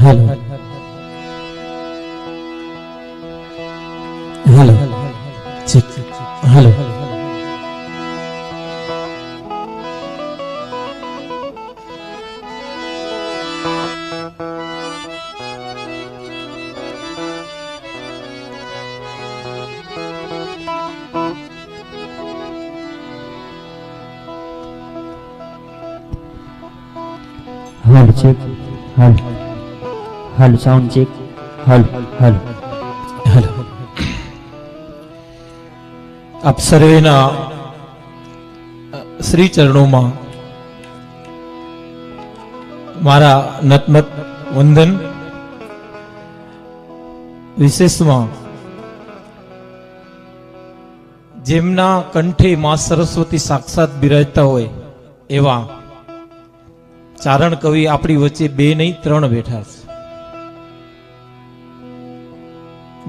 Hello hello check hello hello check hello hello sound check hello hello hello आप सर्वेना श्री चरणों में मारा नतमत वंदन विशेष में जेमना कंठे मां सरस्वती साक्षात बिराजता होय एवा चारण कवि आपणी वच्चे बे नहीं त्रण बैठा छे।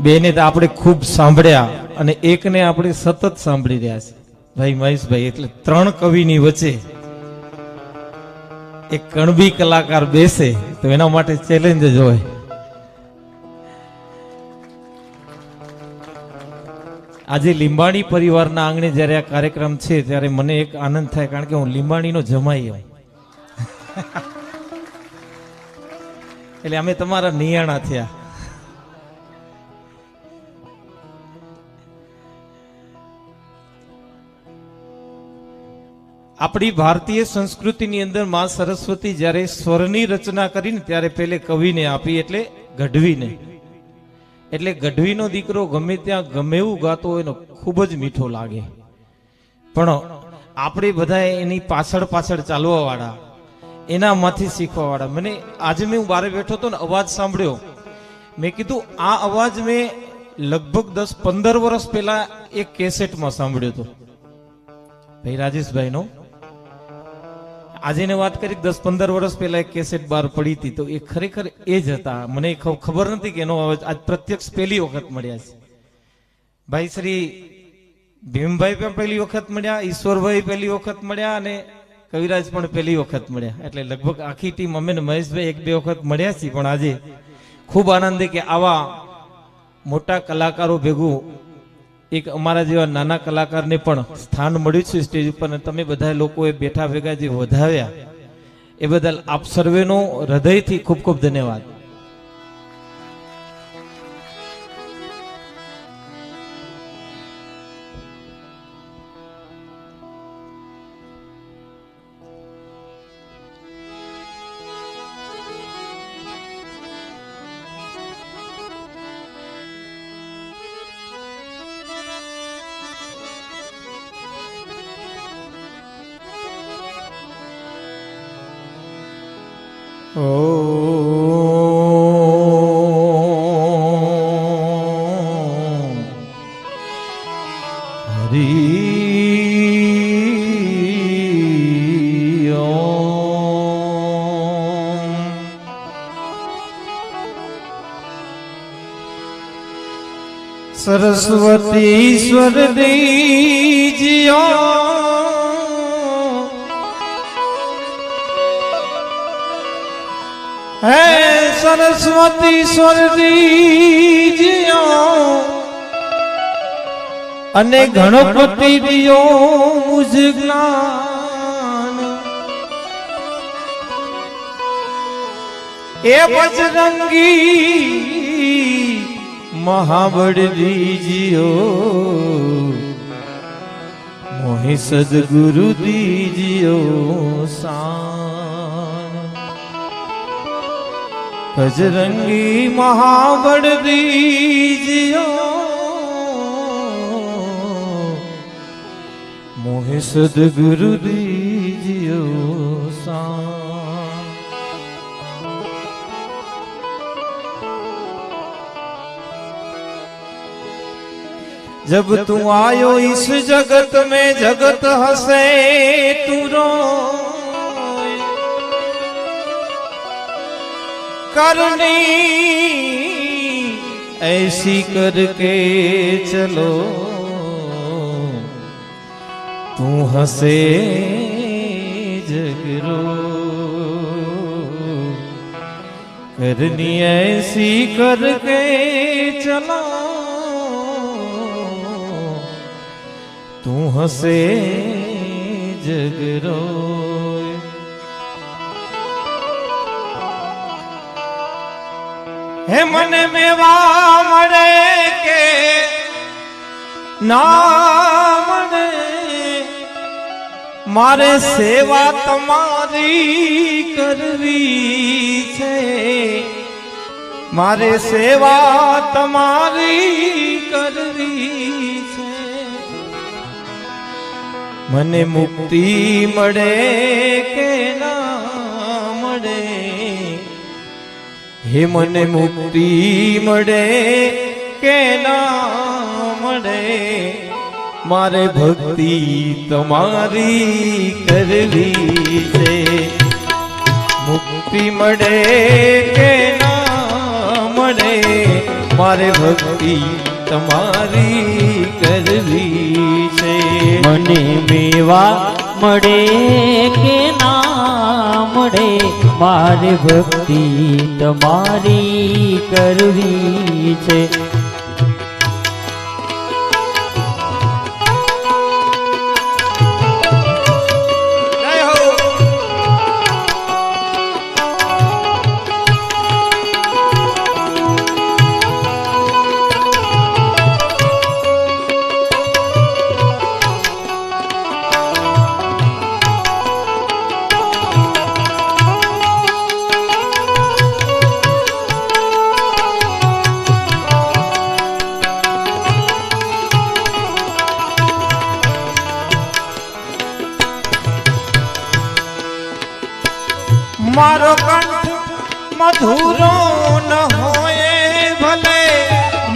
बेने तो आपणे खूब सांभळ्या अने एकने आपणे सतत सांभળી રહ્યા છે ભાઈ મહેશભાઈ, એટલે ત્રણ કવિની વચ્ચે એક કણબી કલાકાર બેસે તો એના માટે ચેલેન્જ જ હોય। આજે લીંબાણી પરિવારના આંગણે જ્યારે આ કાર્યક્રમ છે ત્યારે મને એક આનંદ થાય, કારણ કે હું લીંબાણીનો જમાઈ છું એટલે અમે તમારા નિયાણા થયા। આપણી ભારતીય સંસ્કૃતિની અંદર માં સરસ્વતી જ્યારે સ્વરની રચના કરીને ત્યારે પહેલે કવિને આપી, એટલે ગઢવીને। એટલે ગઢવીનો દીકરો ગમે ત્યાં ગમે એવું ગાતો હોય ને ખૂબ જ મીઠો લાગે, પણ આપણે બધા એની પાછળ પાછળ ચાલવા વાળા, એનામાંથી શીખવા વાળા। મને આજે મેં હું બારે બેઠો હતો ને અવાજ સાંભળ્યો, મેં કીધું આ અવાજ મેં લગભગ 10-15 વર્ષ પહેલા એક કેસેટમાં સાંભળ્યો હતો ભાઈ રાજેશભાઈનો। આજે ને વાત કરી 10-15 વર્ષ પહેલા એક કેસેટ બહાર પડી હતી, તો એ ખરેખર એ જ હતા। મને ખબર નથી કે એનો અવાજ આજ પ્રત્યક્ષ પહેલી વખત મળ્યા છે। ભાઈ શ્રી ભીમભાઈ પણ પહેલી વખત મળ્યા, ઈશ્વરભાઈ પહેલી વખત મળ્યા અને કવિરાજ પણ પહેલી વખત મળ્યા। એટલે લગભગ આખી ટીમ અમે ને મહેશભાઈ 1-2 વખત મળ્યા છીએ, પણ આજે ખૂબ આનંદ છે કે આવા મોટા કલાકારો ભેગું એક અમારા જેવા નાના કલાકારને પણ સ્થાન મળ્યું છે સ્ટેજ ઉપર, અને તમે બધા લોકોએ બેઠા ભેગા જે વધાવ્યા એ બદલ આપ સર્વેનો હૃદયથી ખૂબ ખૂબ ધન્યવાદ। ઓ હરિ ઓમ। સરસ્વતી ઈશ્વર દીજ્યો है, सरस्वती स्वर दीजियो अने गणपति दियो मुझ ज्ञान, ए बजरंगी महाबड़ दीजियो मोहि सदगुरु दीजियो सान। बजरंगी महाबड़ दीजियो मोहि सदगुरु दीजियो सान। जब तू आयो इस जगत में जगत हंसे तू रोए, करनी ऐसी करके चलो तू हंसे जगरो करनी ऐसी करके चलो तू हंसे जगरो हे मन मेवा मरे के ना मरे मारे सेवा तमारी करवी छे मारे सेवा तमारी करवी छे मने मुक्ति मळे के ना मळे हे मने मुक्ति मळे के ना मळे मारे भक्ति तमारी करवी छे मुक्ति मळे के ना मळे मारे भक्ति तमारी करवी छे મને મેવા મળે કે ના મળે મારે ભક્તિ તમારી કરવી છે मारो कंठ मधुरो न होए भले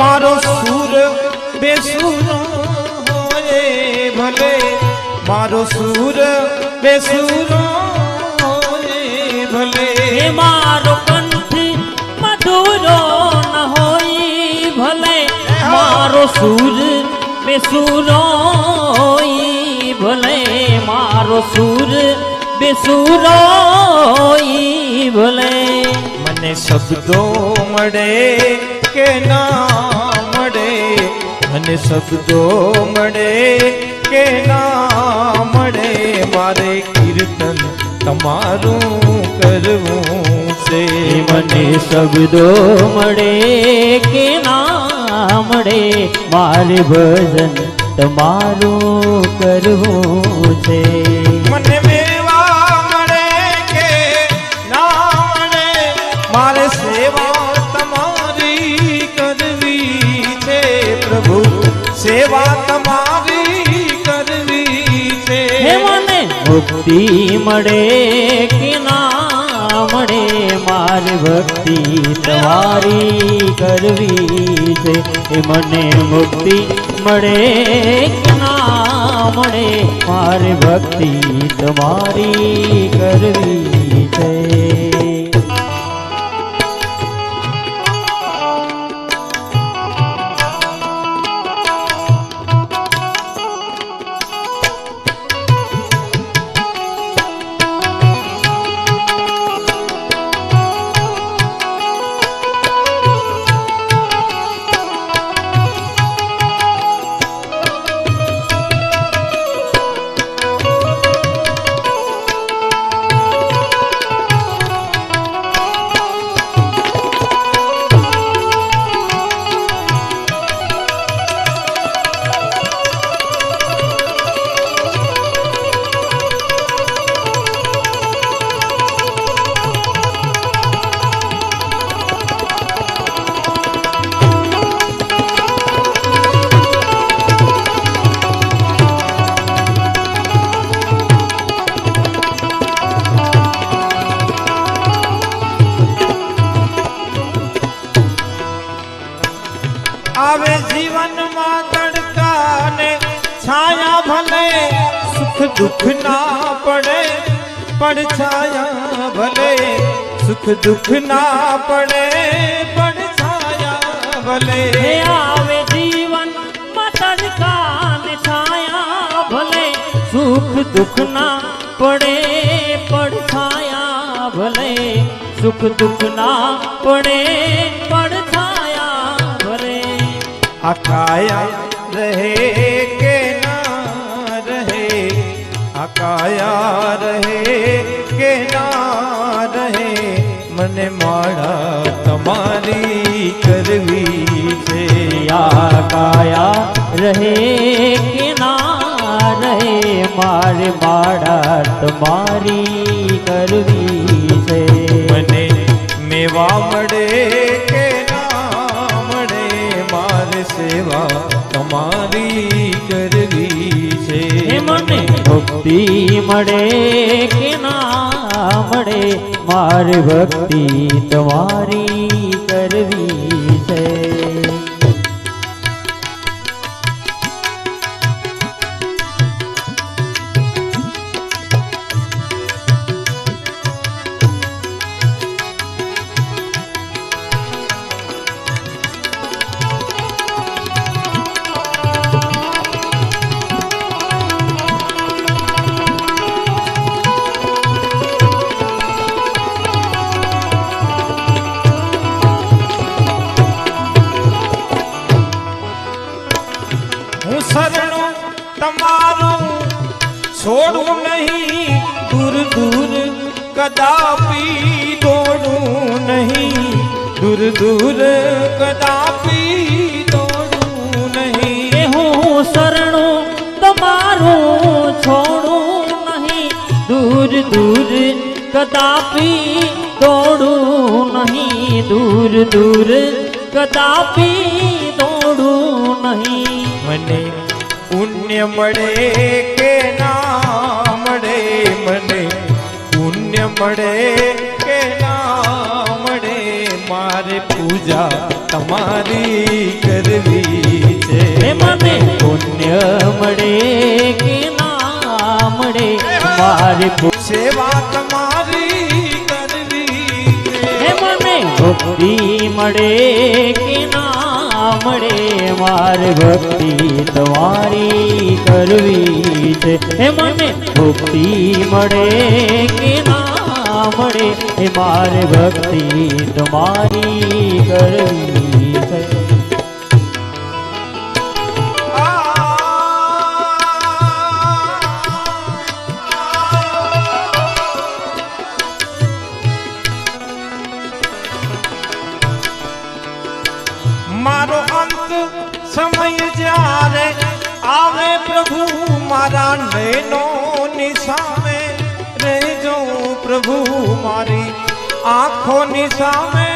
मारो सुर बेसुरो होए भले मारो सुर बेसुरो होए भले मारो कंठ मधुरो न होई भले मारो सुर बेसुरो होई भले मारो सुर बेसुरो भले मने शब्दो मळे के ना मळे मने शब्दो मळे के ना मळे मारे कीर्तन तमारू करवू छे मने शब्दो मळे के ना मळे मारे भजन तमारू करवू छे मने मेवा मळे के ना मळे मारे सेवा तमारी करवी छे प्रभु सेवा तमारी करवी छे हे मने मुक्ति मळे के ना मळे मारे भक्ति तमारी करवी छे हे मने मुक्ति मळे के ना मळे मारे भक्ति तमारी करवी छे आवे जीवन में तड़का ने छाया भले सुख दुख ना पड़े पड़ छाया भले सुख दुख ना पड़े पड़ छाया ભલે હે આવે જીવન માં તડકા ને છાયા ભલે સુખ દુઃખ ના પડે પડછાયા ભલે સુખ દુઃખ ના પડે પડછાયા ભલે આકાયા રહે કે ના રહે આકાયા રહે કે ના રહે મને માળા તમારી કરવી છે આ કાયા રહે કે ના રહે મારે માળા તમારી કરવી છે મને મેવા મળે કે ના મળે મારે સેવા તમારી કરવી છે હે મને ભક્તિ મળે કે ના મળે મારે ભક્તિ તમારી કરવી છે હું શરણું તમારું છોડું નહીં દૂર દૂર કદાપી દોડું નહીં દૂર દૂર કદાપી દોડું નહીં એ હું શરણું તમારું છોડું નહીં દૂર દૂર કદાપી દોડું નહીં દૂર દૂર કદાપી દોડું નહીં મને પુણ્ય મળે કે ના મળે મને પુણ્ય મળે કે ના મળે મારે પૂજા તમારી કરવી છે હે મને પુણ્ય મળે કે ના મળે મારે સેવા તમારી કરવી છે હે મને ભક્તિ મળે કે ના મળે મારે ભક્તિ તમારી કરવી છે હે મને ભક્તિ મળે કે ના મળે એ મારે ભક્તિ તમારી કરવી છે મારો અંત સમય જ્યારે આવે પ્રભુ મારા નયનો ની સામે રહેજો પ્રભુ મારી આંખો ની સામે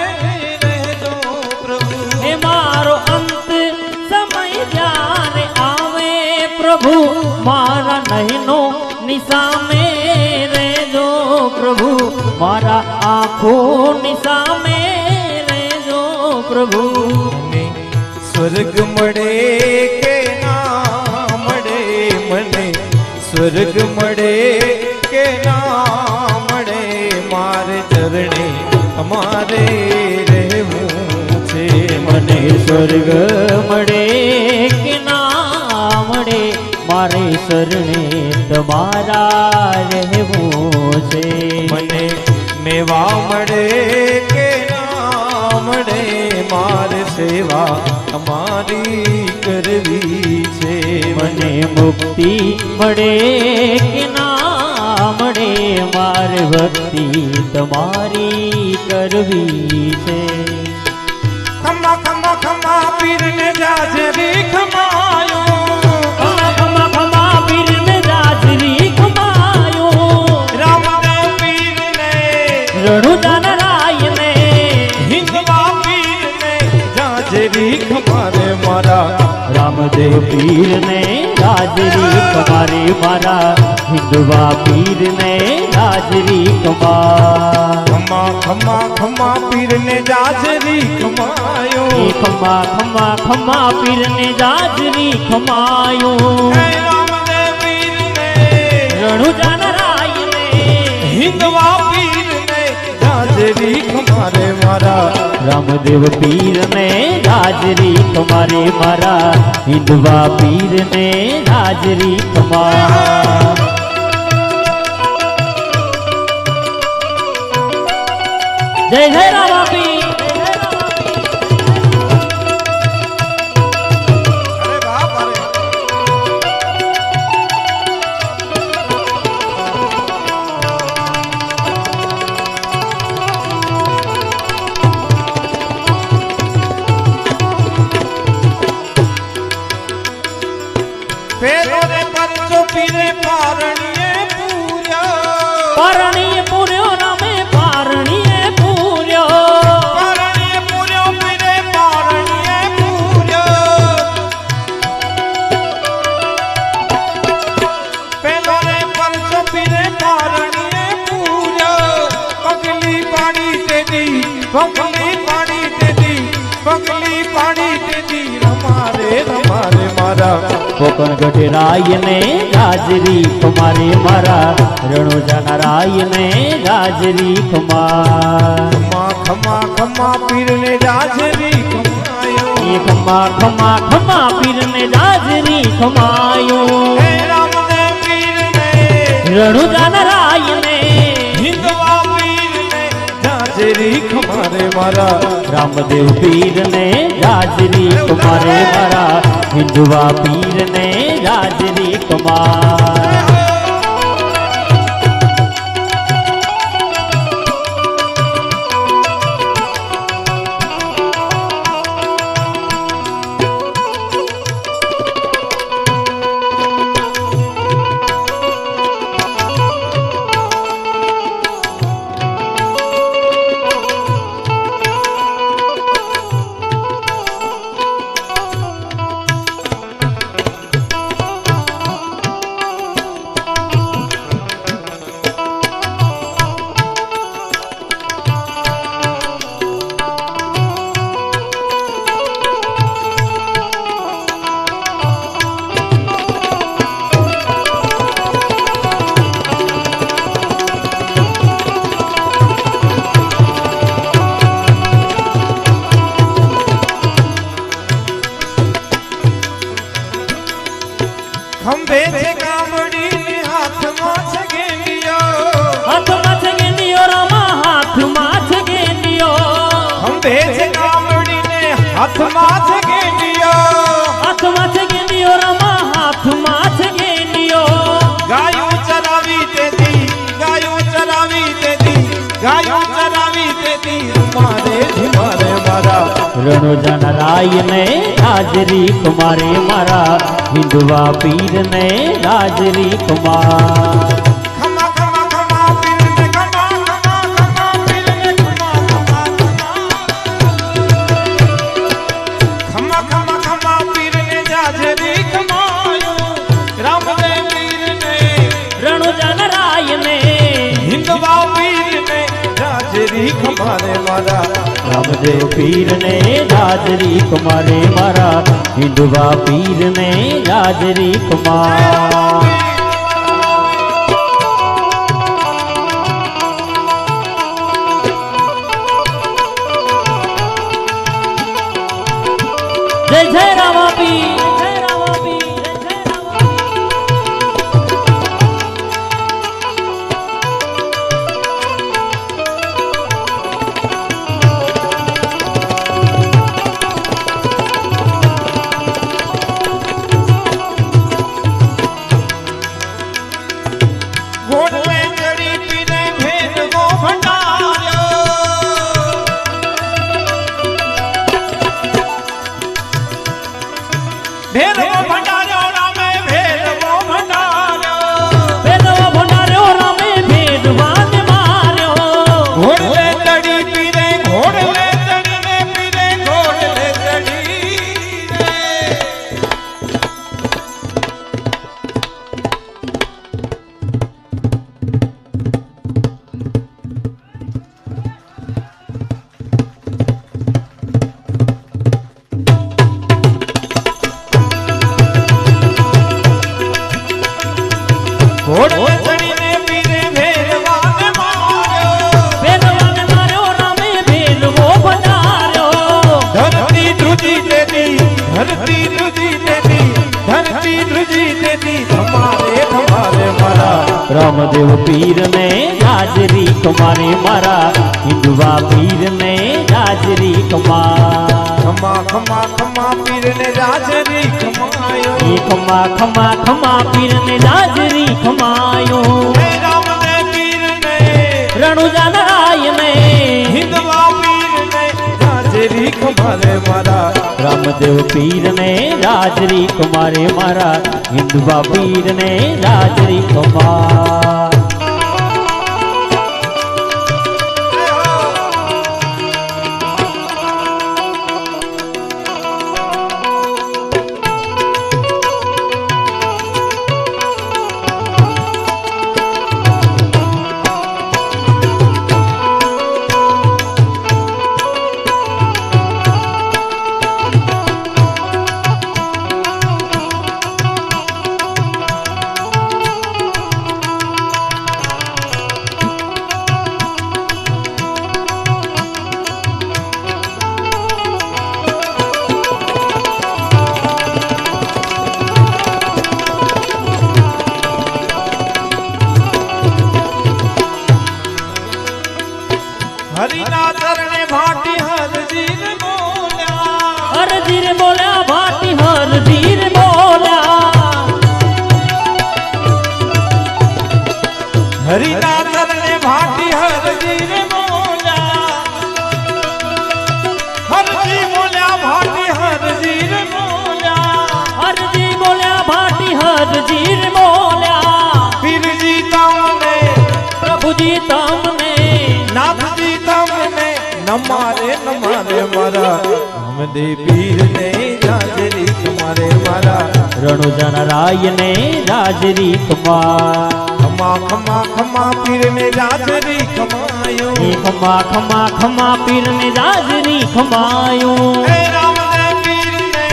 રહેજો પ્રભુ હે મારો અંત સમય જ્યારે આવે પ્રભુ મારા નયનો ની સામે રહેજો પ્રભુ મારા આંખો ની સામે રહેજો પ્રભુ મને સ્વર્ગ મળે કે ના મળે મને સ્વર્ગ મળે કે ના મળે મારે ચરણે અમારે રહેવું છે મને સ્વર્ગ મળે કે ના મળે મારે શરણે તમારા રહેવું છે મને મેવા મળે કે ના મળે મારે સેવા અમારી કરવી છે મને મુક્તિ મળે કે ના મળે મારે ભક્તિ તમારી કરવી છે ખમા ખમા ખમા પીરને જાજરી ખમાયો ખમા ખમા ખમા પીરને જાજરી ખમાયો રામદેવ પીરને રણુદાન રાયને હિંદવા પીરને જાજરી ખમારે મારા રામદેવ પીરને હાજરી કમારે મારા હિંદવા પીરને હાજરી કમા ખમા ખમા ખમા પીરને જાજરી ખમાયો ખમા ખમા ખમા પીરને હાજરી ખમાયો હે રામદેવ પીરને રણુજાન રાયને હિંદવા પીરને જાજરી હાજરી ખમારે મારા રામદેવ પીર ને હાજરી તમારે મારા હિંદવા પીર ને હાજરી તમાર જય જય રામા પીર અરે બાપ અરે પેલો રે પરચો પીરે પારણીએ પૂર્યા પારણીએ પૂર્યો રામે પારણીએ પૂર્યો પારણીએ પૂર્યો પીરે પારણીએ પૂર્યો પેલો રે પરચો પીરે પારણીએ પૂર્યો પગલી પાડી તેદી પગલી પાડી તેદી પગલી પાડી તેદી રમારે મારા કોકણ ગઢરાય ને હાજરી તમારે મારા રણોજા રાય ને હાજરી તમાર ખમા ખમા પીર ને હાજરી ખમાયો એ ખમા ખમા ખમા પીર ને હાજરી ખમાયો હે રામદેવ પીર ને રણોજા રાય ને હિંદવા પીર ને હાજરી ખમારે મારા રામદેવ પીર ને હાજરી તમારે મારા હિંદવા પીર ને હાજરી તમાર ખંભે છે કામડી ને હાથમાં છે ગેંડિયો હાથમાં છે ગેંડિયો રામા હાથમાં છે ગેંડિયો ખંભે છે કામડી ને હાથમાં છે ગેંડિયો હાથમાં છે ગેંડિયો રામા હાથમાં છે ગેંડિયો ગાયું ચરાવી તેદી ગાયું ચરાવી તેદી ગાયું ચરાવી તેદી મારે મારા રણોજા રાય ને હાજરી કુમારે મારા હિંદવા પીર ને હાજરી કુમાર ખમા ખમા ખમા પીર ને ખમા ખમા ખમા પીર ને ખમા ખમા ખમા ખમા ખમા પીર ને હાજરી ખમાયો રામદેવ પીર ને રણોજા રાય ને હિંદવા પીર ને હાજરી ખમારે મારા રામદેવ પીર ને હાજરી કુમારે મારા હિંદવા પીર ને હાજરી કુમાર જય જય રામા પીર જય રામા પીર જય રામા પીર ગોળ में चढ़ी पीने भेद वो भंडार्यो भेद वो भंडार्यो रामे भेद वो भंडार्यो भेदवा भंडार्यो रामे भेदवान मार्यो घोड़ ले चढ़ी पीने घोड़ ले चढ़ी ने पीने घोड़ ले चढ़ी रे રામદેવ પીર ને હાજરી કમારે મારા હિંદવા પીર ને હાજરી કમા ખમા ખમા ખમા પીર ને હાજરી કમાયો એ ખમા ખમા ખમા પીર ને હાજરી કમાયો હે રામદેવ પીર ને રણુજા નરાય ને હિંદવા પીર ને હાજરી કમારે મારા રામદેવ પીર ને હાજરી કમારે મારા હિંદવા પીર ને હાજરી કમા હરિના ચરણે ભાટી હરજી રે બોલ્યા હરજી રે બોલ્યા ભાટી હરજી રે બોલ્યા હરિના ચરણે ભાટી હરજી રે બોલ્યા હરજી બોલ્યા ભાટી હરજી રે બોલ્યા હરજી બોલ્યા ભાટી હરજી રે બોલ્યા પીરજી તમને પ્રભુજી તમને નાથજી તમને નમારે નમારે મારા રામદેવ પીર ને હાજરી તમારે મારા રણુજા નરાય ને હાજરી કમા ખમા ખમા ખમા પીર ને હાજરી કમાયો એ ખમા ખમા ખમા પીર ને હાજરી કમાયો હે રામદેવ પીર ને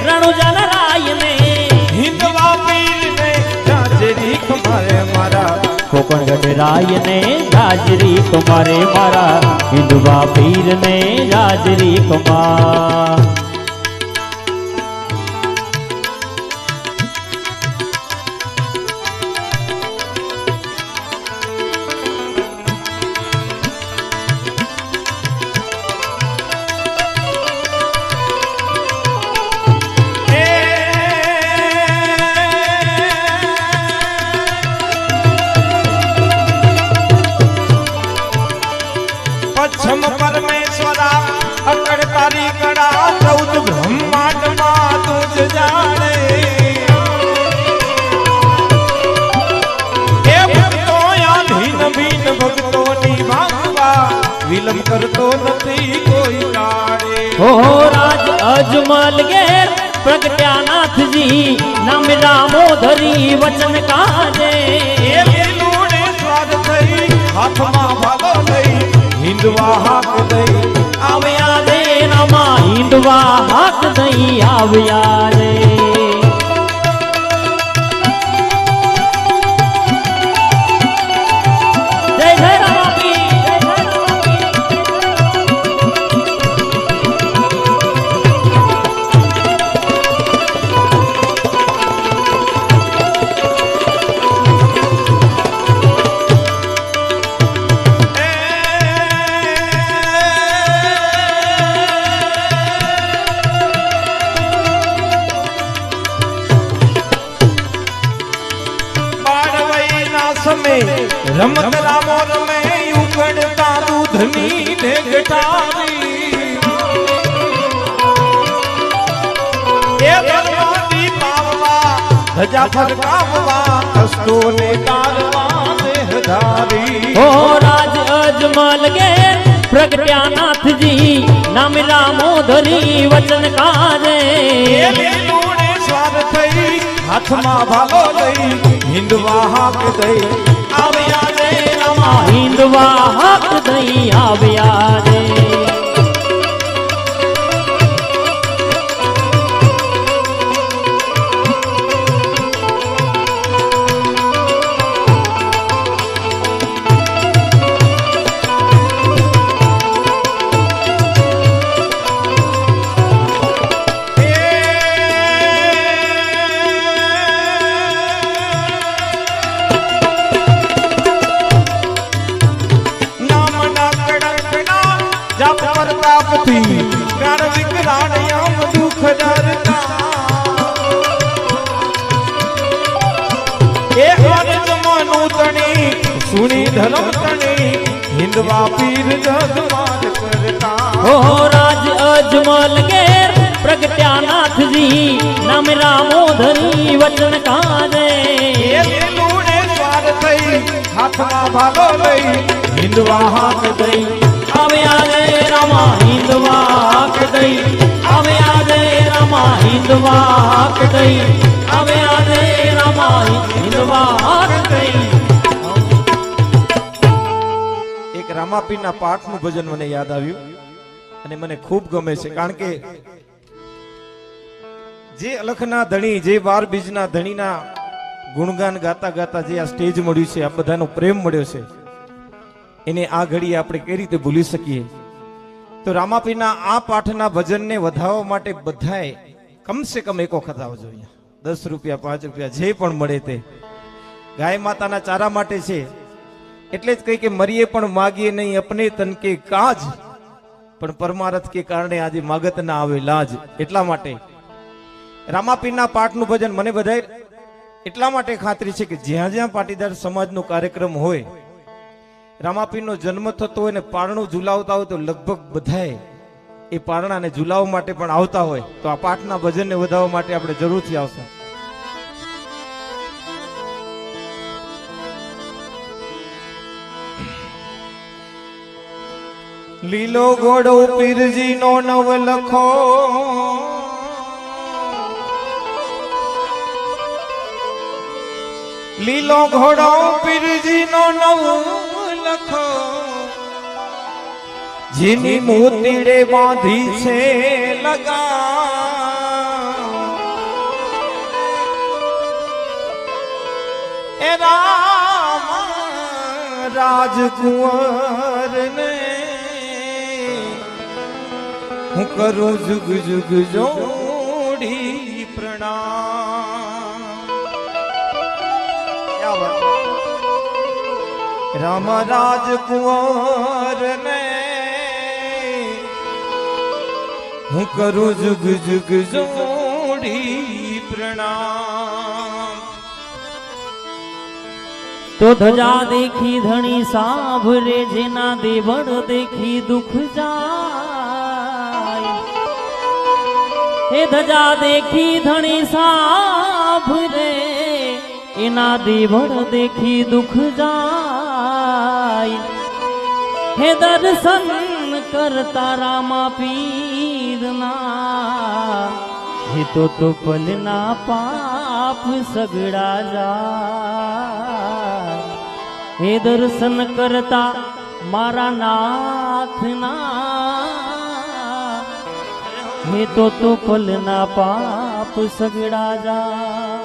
રણુજા નરાય ને હિંદવા પીર ને હાજરી કમારે મારા કોકણ ગઢરાય ને હાજરી કમારે મારા હિંદવા પીર ને હાજરી કમા પચ્છમ પરમેશ્વરા અકડ તારી કડા 14 બ્રહ્માંડ માં તુજ જાણે એ ભક્તો આધીન ભીન ભક્તો ની ભાગવા વિલંબ કરતો નથી કોઈ કાળે હો રાજ અજમલ ઘેર પ્રગટ્યાનાથજી નામ રામોધરી વચન કાજે એ લીલુડે સ્વાદ થઈ હાથમાં ભાલો લઈ હિંદવા હાક દઈ આવ્યા રે રામા હિંદવા હાક દઈ આવ્યા રે જય જય રામાપી જય જય રામાપી રમત રામો રમે ઉકળતા દૂધની ઢેગટાવી એ ધર્મની પાવવા ધજા ફરકાવવા કષ્ટોને તારવા દેહધારી ઓ રાજ અજમલ ઘેર પ્રગટ્યાનાથજી નામ રામોધરી વચન કાજે એ લીલુડે સ્વાદ થઈ હાથમાં ભાલો લઈ હિંદવા હાક દઈ આવ્યા રે રામા હિંદવા હાક દઈ આવ્યા રે ડરતા એ અરજ મનું તણી સુણી ધર્મ તણી હિંદવા પીર જગમાન કરતા હો રાજ અજમલ ઘેર પ્રગટ્યા નાથજી નામ રામોધરી વચન કાજે એ લૂણે સ્વાર થઈ હાથમાં ભાલો લઈ હિંદવા હાથ દઈ આવે આજે રામા હિંદવા હાક દઈ આવે આજે રામા હિંદવા હાક દઈ આવે આજે રામા હિંદવા હાક દઈ એક રામાપીરના પાઠનું ભજન મને યાદ આવ્યું અને મને ખૂબ ગમે છે કારણ કે જે અલખના ધણી જે 12 બીજના ધણીના ગુણગાન ગાતા ગાતા જે આ સ્ટેજ મળ્યું છે આ બધાનો પ્રેમ મળ્યો છે એને આ ઘડીએ આપણે કઈ રીતે ભૂલી શકીએ તો રામાપીરના આ પાઠના ભજનને વધારવા માટે બધાએ કમસે કમ એક વખત આવજો અહીંયા 10 રૂપિયા 5 રૂપિયા જે પણ મળે તે ગાય માતાના ચારા માટે છે એટલે જ કહી કે મરીએ પણ માગીએ નહીં અપને તન કે કાજ પણ પરમારથ કે કારણે આજે માગત ના આવે લાજ એટલા માટે રામાપીરના પાઠનું ભજન મને બધાય એટલા માટે ખાતરી છે કે જ્યાં જ્યાં પાટીદાર સમાજનો કાર્યક્રમ હોય રામાપીરનો જન્મ થતો હોય ને પારણું ઝુલાવતા હોય તો લગભગ બધાએ એ પારણાને ઝુલાવવા માટે પણ આવતા હોય તો આ પાઠના ભજનને વધારવા માટે આપણે જરૂરથી આવશું લીલો ઘોડો પીરજી નો નવ લખો લીલો ઘોડો પીરજી નો નવ લખો જેની મોતીડે બાંધી છે લગા એ રામ રાજકુંવર ને હું કરું જુગ જુગ જોડી પ્રણામ રામ રાજકુંવર ને હું કરું જુગ જુગ જોડી પ્રણામ તો ધજા દેખી ધણી સાંભરે જેના દેવળ દેખી દુઃખ જાય હે ધજા દેખી ધણી સાંભરે એના દેવળ દેખી દુઃખ જાય હે દર્શન કરતા રામા પીરના હે તો પલના પાપ સગડા જાય હે દર્શન કરતા મારા નાથના હે તો પલના પાપ સગડા જાય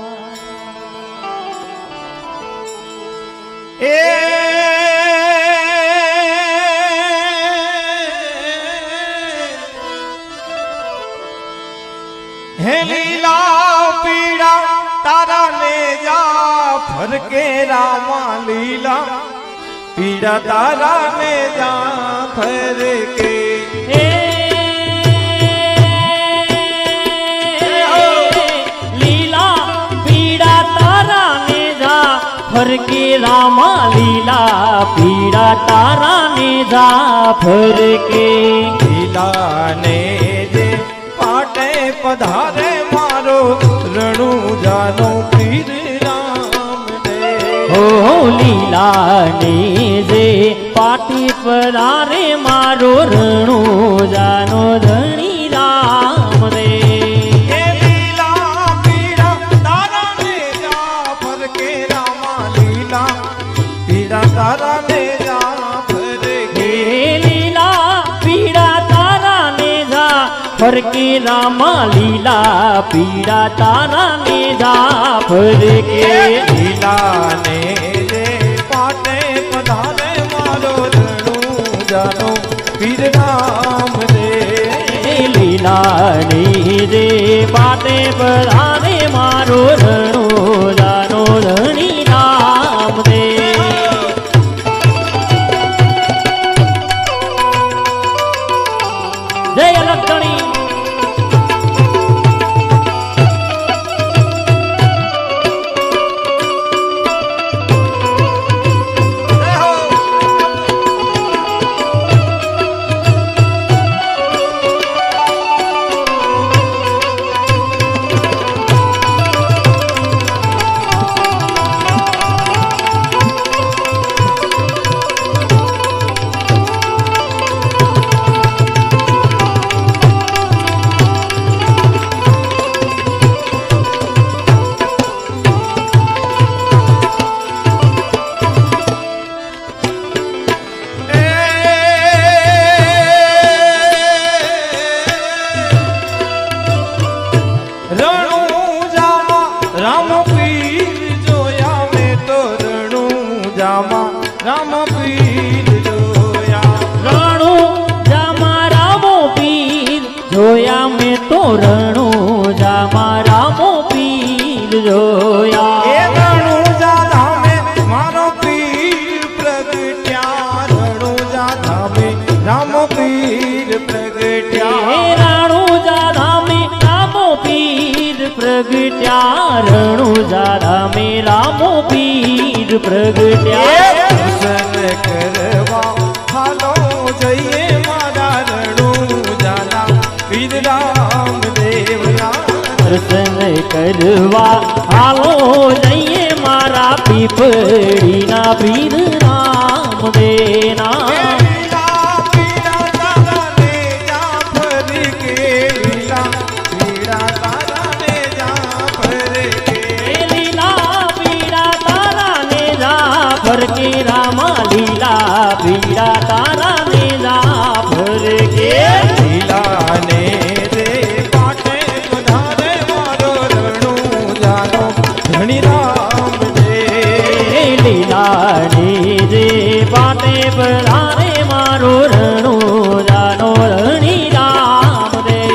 એ હે લીલા પીડા તારા ને જા ફરકે રામા લીલા પીડા તારા ને જા ફરકે લીલા પીડા તારા ને જા ફરકે રામા લીલા પીડા તારા ને જા ફરકે લીલા ને જે પાટે પધારે મારો રણુ જાનો પીર રામ દે હો લીલા ને જે પાટી પધારે મારો રણુ જાનો ધણી રામ દે એ લીલા પીડા તારા ને જા ફરકે રામા લીલા પીડા તારા ને જા ફરકે લીલા પીડા તારા ને જા ફરકે રામા લીલા પીડા તારા ને જા ફરકે લીલા ને જે પાટે પધારે મારો રણુ જાનો પીર રામ દે લીલા ને જે પાટે પધારે મારો રણો જાનો ધણી રામ દે જય અલગ ધણી રણુજામાં રામ પીર જોયા મેં તો રણુજામાં રામ પીર જોયા. રણુજામાં રામો પીર જોયા મેં તો રણુજામાં રામો પીર જોયા. એ રણુજા ધામે મારો પીર પ્રગટ્યા. રણુજા ધામે રામ પીર પ્રગટ્યા. એ રણુજા ધામે રામો પીર પ્રગટ્યા. રણુજા ધામે રામો પીર પ્રગટ્યા. દર્શન કરવા હાલો જઈએ મારા રણુજાના પીર રામદેવના. દર્શન કરવા હાલો જઈએ મારા પીપળીના પીર રામદેવના. લીલા પીડા તારા ને જાફર કે લીલા પીડા તારા ને જાફર કે. લીલા પીડા તારા ને જાફર કે રામા લીલા પીડા તારા ને જાફર કે. લીલા ને રે પાટે પધારે મારો રણુજાનો ધણી રામદેવ. લીલાની રે પાટે પધારે મારો રણુજાનો રણી રામદેવ.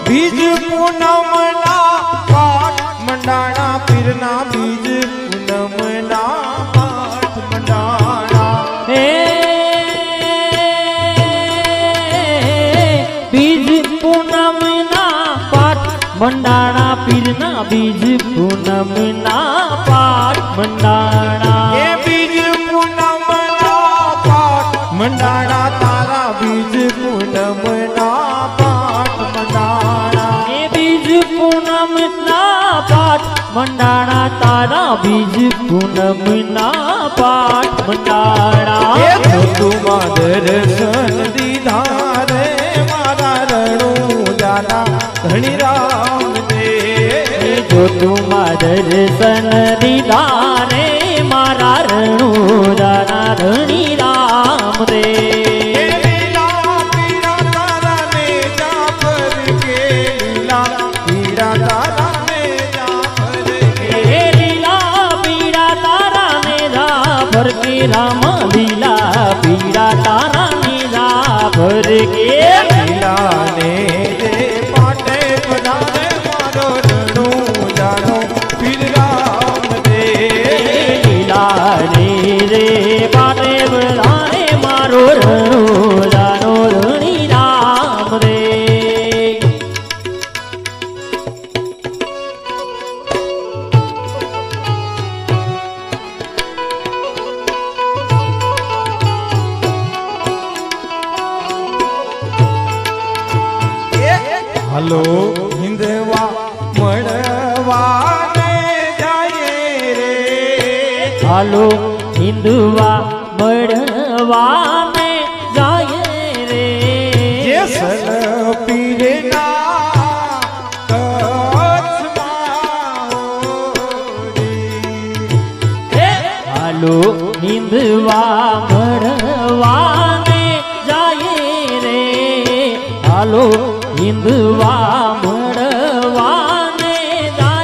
બીજ પૂનમના પાઠ મંડાણા પીરના બીજ પૂનમના પાઠ મંડાણા. હે બીજ પૂનમના પાઠ મંડાણા પીરના બીજ પૂનમના પાઠ મંડાણા. એ બીજ પૂનમના પાઠ મંડાણા તારા બીજ પૂનમના પાઠ મંડાણા. એ બીજ પૂનમના પાઠ મંડાણા તારા બીજ પૂનમના પાઠ મંડાણા. એ ઋતુમાં દર્શન દીધા રે મારા રણુજાના ધણી રામદેવ. જો તુમા દર્શન દીધા રે મારા રણુજાના ધણી રામદેવ. લીલા પીડા તારા ને જાફર કે લીલા પીડા તારા ને જાફર કે. હે લીલા પીડા તારા ને જાફર કે રામા લીલા પીડા તારા ને જાફર કે. લીલા ને જે પાટે પધારે મારો રણુજાનો પીર રામદેવ. લીલા રે પાટે બધારે મારો રણુજાનો રણી રામદેવ. હાલો હિંદવા મળવાને જાય રે. હાલો હિંદવા મળવાને જાય રે. જે સલ પીરના કચ્છમાં હે હાલો હિંદવા મળવાને જાય રે. હાલો હિંદવા મળવાને જાય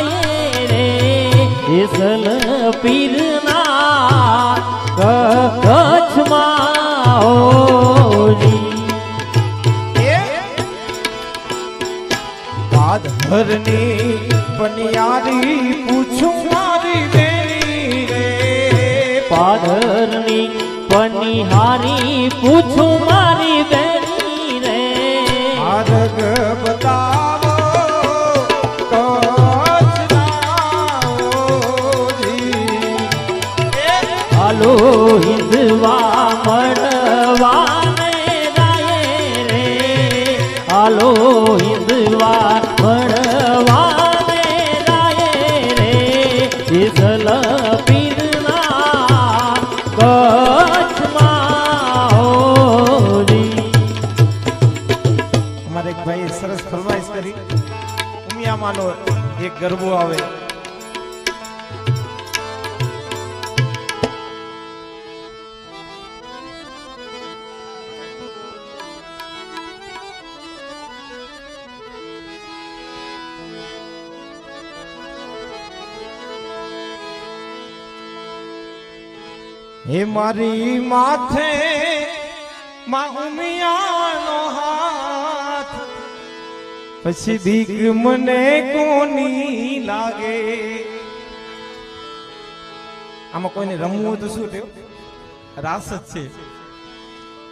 ઘરની પનિયારી પૂછું મારી બેની રે પાદરની પનિહારી પૂછું મારી બેની રે માર્ગ બતાવો હાલો હિંદવા મળવાને જાય રે હાલો હિંદવા મળવાને જાય રે જેસલ પીરના કચ્છમાં હોરી. અમારે એક ભાઈએ સરસ ફરમાઈશ કરી ઉમિયામાંનો એક ગરબો આવે હે મારી માથે માં ઉમિયાનો હાથ પછી બીક મને કોની લાગે. આમાં કોઈને રમવું હોય તો શું થયું? રાસ જ છે.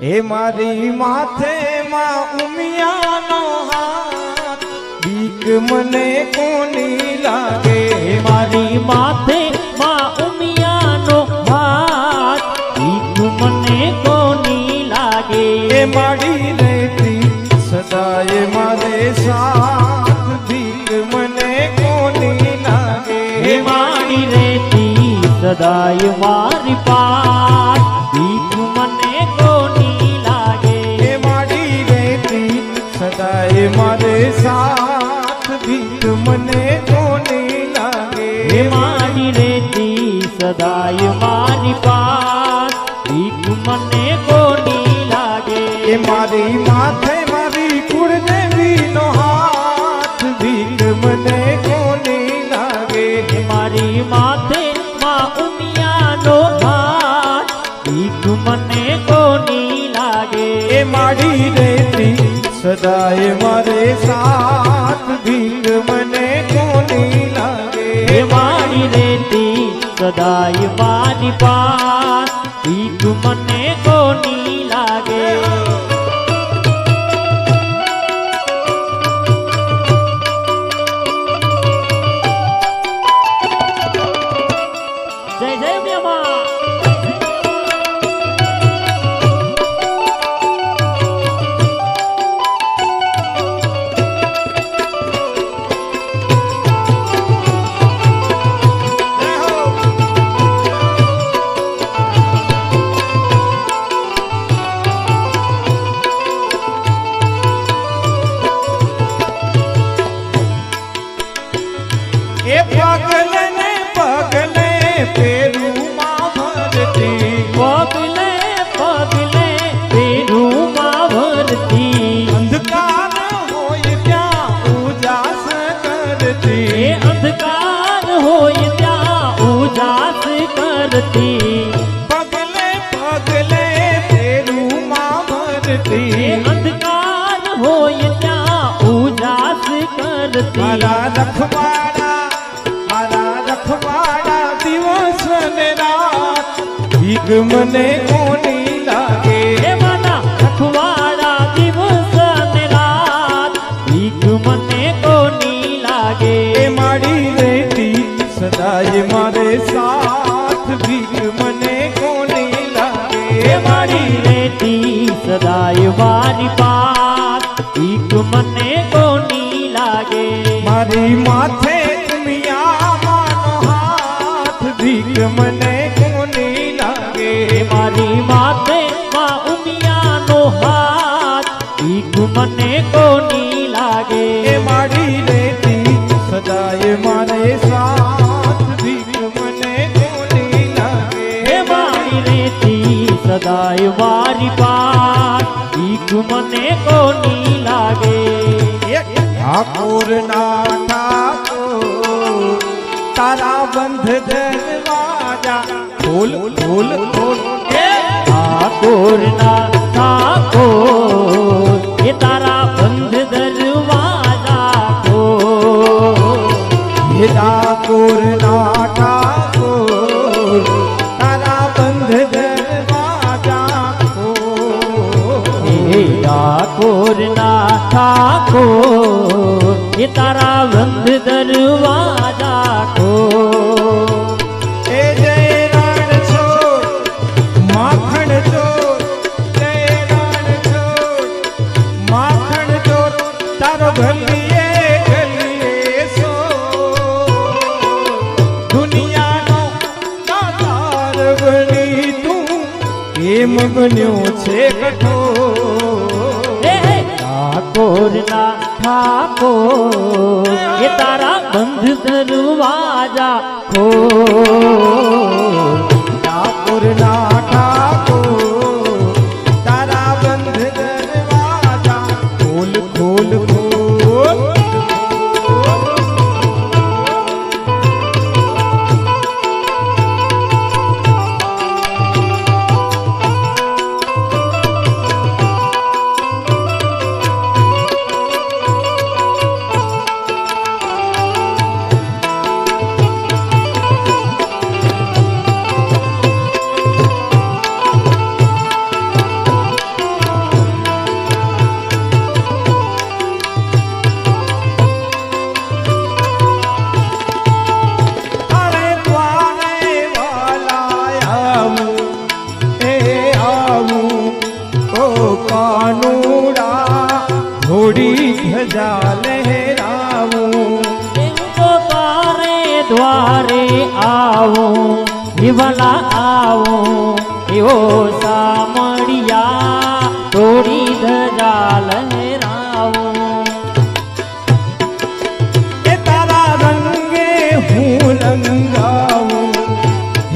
હે મારી માથે માં ઉમિયાનો હાથ બીક મને કોની લાગે. હે મારી માથે માં ઉમિયાનો હાથ ભીખ મને કોની લાગે. એ માડી રહેતી સદાય મારે સાથ ભીખ મને કોની લાગે. હે મારી રેતી સદાય મારી પાસ ભીખ મને કોની લાગે. એ માડી રહેતી સદાય મારે સાથ ભીખ મને કોની લાગે. હે મારી રેતી સદાય મારી પાસ ભીખ મને કોની લાગે. એ મારી માથે મારી કુળદેવીનો હાથ ભીખ મને કોની લાગે. હે મારી માથે માં ઉમિયાનો હાથ ભીખ મને કોની લાગે. એ માડી રહેતી સદાય મારે સાથ ભીખ મને કોની લાગે. હે મારી રેતી સદાય મારી પાસ ભીખ મને કોની લાગે. જય જય બ્રહ્મા. એ પગલે ને પગલે પેરું માં ભરતી પગલે પગલે પેરુમાં ભરતી અંધકાર હોય ત્યાં ઉજાસ કરતી. એ અંધકાર હોય ત્યાં ઉજાસ કરતી. પગલે પગલે પેરું માં એ ભરતી અંધકાર હોય ત્યાં ઉજાસ કરતી. મારા રખવાડા દિવસ ને રાત ભીખ મને કોની લાગે. હે મારા રખવાડા દિવસ ને રાત ભીખ મને કોની લાગે. એ માડી રહેતી સદાય મારે સાથ ભીખ મને કોની લાગે. હે મારી રેતી સદાય મારી પાસ ભીખ મને કોની લાગે. મારી માથે ઉમિયામાંનો હાથ ભીખ મને કોની લાગે. મારી માથે માં ઉમિયાનો હાથ ભીખ મને કોની લાગે. એ માડી રહેતી સદાય મારે સાથ ભીખ મને કોની લાગે. હે મારી રેતી સદાય મારી પાસ ભીખ મને કોની લાગે. ઠાકોર ના ઠાકોર તારા બંધ દરવાજા ખોલ ખોલ ખોલ. ઠાકોર ના ઠાકોર એ તારા બંધ દરવાજા ખોલ. ઠાકોરના ઠાકોર એ તારા બંધ દરવાજા ખોલ. એ જય રણ છોડ માખણ ચોર, જય રણ છોડ માખણ ચોર, તારો ગલીએ ગલીએ સો, દુનિયાનો દાતાર બની તું કેમ બન્યો છે કઠોર. ઠાકોરના ઠાકોર એ તારા બંધ દરવાજા ખોલ. ઠાકોરના ઠાકોર તારા બંધ દરવાજા ખોલ ખોલ ખોલ. ધજા લહેરાવું હું તો તારે દ્વારે આવું વિવલા આવું એવો સામળિયા થોડી ધજા લહેરાવું. એ તારા રંગે હું રંગાવું,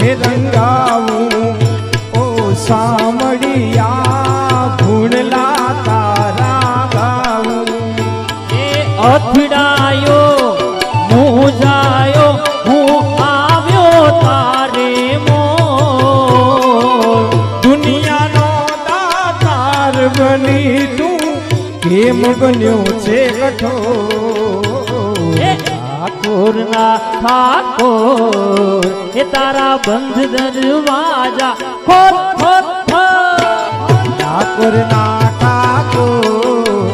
હે રંગાવું ઓ સામળિયા ગુણલા તારા ગાવું. અથડાયો મૂંઝાયો હું આવ્યો તારે મોલ. દુનિયાનો દાતાર બની તું કેમ બન્યો છે કઠોર. ઠાકોરના ઠાકોર એ તારા બંધ દરવાજા ખોલ ખોલ ખોલ. ઠાકોરના ઠાકોર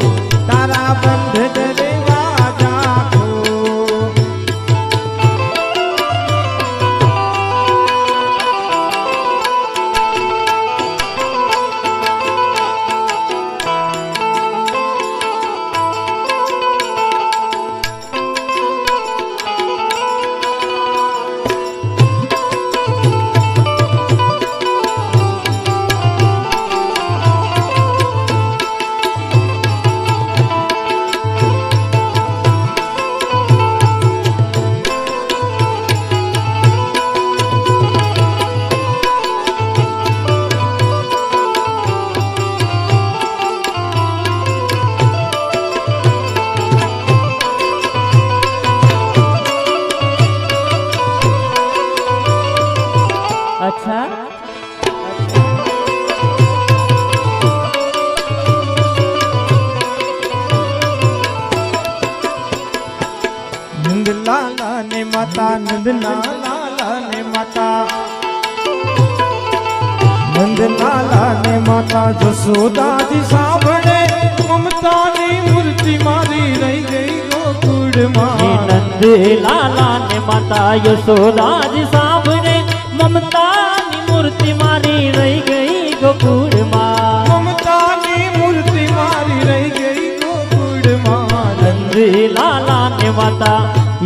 તારા બંધ દરવાજા ખોલ. અચ્છા નંદલાલા ને માતા, નંદલાલા ને માતા, નંદલાલા ને માતા જશોદાજી સાંભળે મમતાની મૂર્તિ મારી રહી ગઈ ગોકુળમાં. નંદ લાલા ને માતા યશોદાજી સાંભળે મમતાની મૂર્તિ મારી રહી ગઈ ગોકુળમાં. મમતાની મૂર્તિ મારી રહી ગઈ ગોકુળમાં. નંદ લાલા ને માતા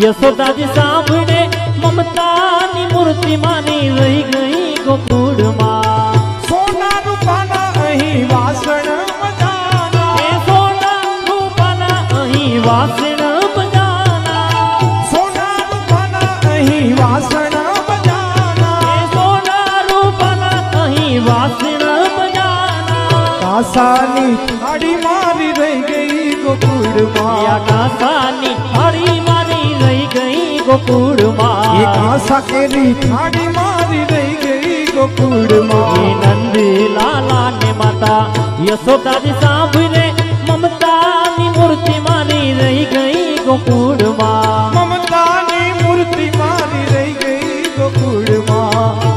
યશોદાજી સાંભળે મમતાની મૂર્તિ મારી રહી ગઈ ગોકુળમાં. સોના રૂપાના અહીં વાસણ બજાના, એ સોના રૂપાના અહીં વાસણ બજાના. સોના રૂપાના અહીં વાસણ બજાના. એ સોના રૂપાના અહીં વાસણ બજાના. કાસાની થાળી મારી રહી ગઈ ગોકુળમાં. કાસાની થાળી મારી રહી ગઈ ગોકુળમાં. એ કાસા કેરી થાળી મારી રહી ગઈ ગોકુળમાં. નંદ લાલા ને માતા યશોદાજી સાંભળે મમતાની મૂર્તિ મારી રહી ગઈ ગોકુળમાં. મમતાની મૂર્તિ મારી રહી ગઈ ગોકુળમાં.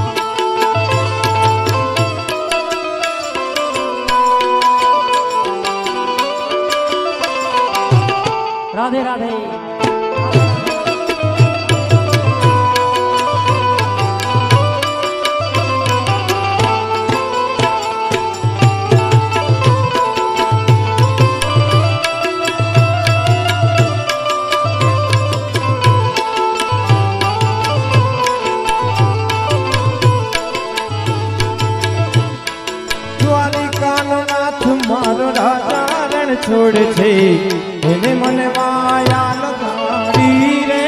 એને મને માયા લગાડી રે.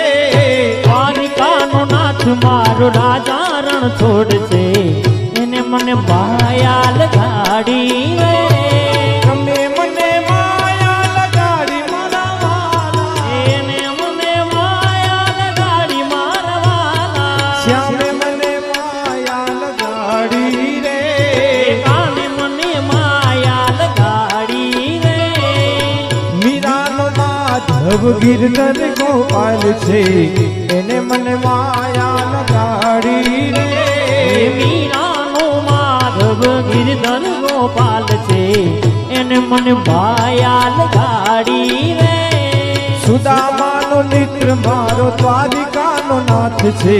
દ્વારિકાનો નાથ મારો રાજા રણ છોડશે એને મને માયા લગાડી રે. તમે મને માયા લગાડી મારા વાલા. એને મને માયા લગાડી મારા વાલા. શ્યામે મને માયા લગાડી રે. કાને મને માયા લગાડી રે. મીરાનો માધવ ગિરધર ગોપાલ છે એને મને માયા લગાડી રે. મીરાનો માધવ ગિરધર ગોપાલ છે એને મને માયા લગાડી રે. સુદામાનો મિત્ર મારો દ્વારિકાનો નાથ છે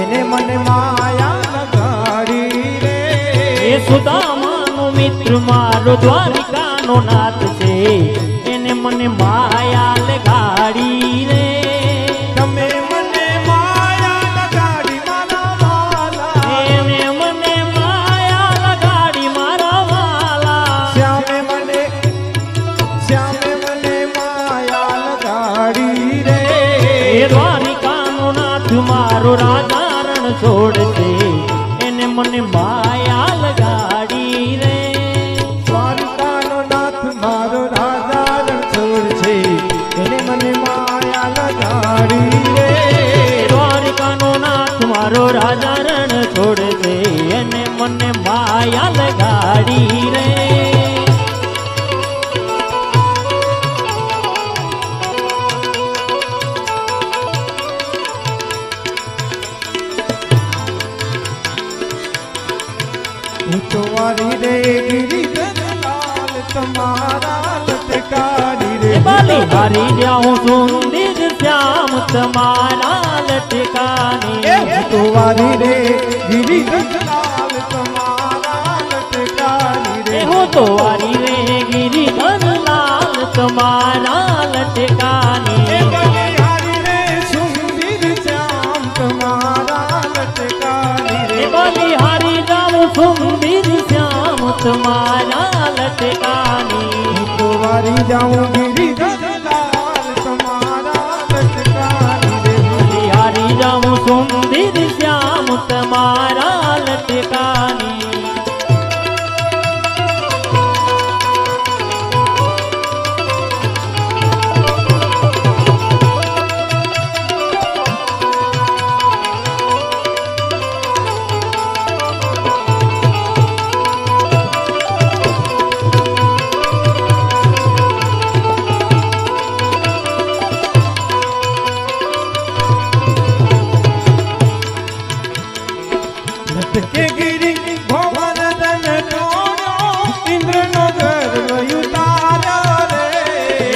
એને મને માયા લગાડી રે. એ સુદામાનો મિત્ર મારો દ્વારિકાનો નાથ છે એને મને માયા લગાડી રે. તમે મને માયા લગાડી મારા વાલા. એને મને માયા લગાડી મારા વાલા. શ્યામે મને માયા લગાડી રે. એ દ્વારિકાનો નાથ મારો રાજા રણ છોડશે એને મને માયા લગાડી રે. દ્વારિકાનો નાથ મારો રાજા રણ છોડ છે એને મને માયા લગાડી રે. દ્વારિકાનો નાથ મારો રાજા રણ છોડશે એને મને માયા લગાડી રે. હું તો વારી રે ગિરિધર લાલ તમારા લટકારી રે. બાલી હારી જાઉં સુંદર શ્યામ તમારા લટકાને. હું તો વારી રે ગિરિધર લાલ તમારા લટકારી રે. હું તો વારી રે ગિરિધર લાલ તમારા લટકાને. બલિહારી રે સુંદર શ્યામ તમારા લટકારી રે. બાલી હારી જાઉં સુંદર શ્યામ તમારા લટકાને. હું તો વારી જાઉં ગિરિધર લાલ તમારા લટકારી રે. હારી જાઉં સુંદર શ્યામ તમારા લટકાને. લટકે ગિરી ગોવર્ધન ટોળો ઇન્દ્રનો ગર્વ ઉતાર્યો રે.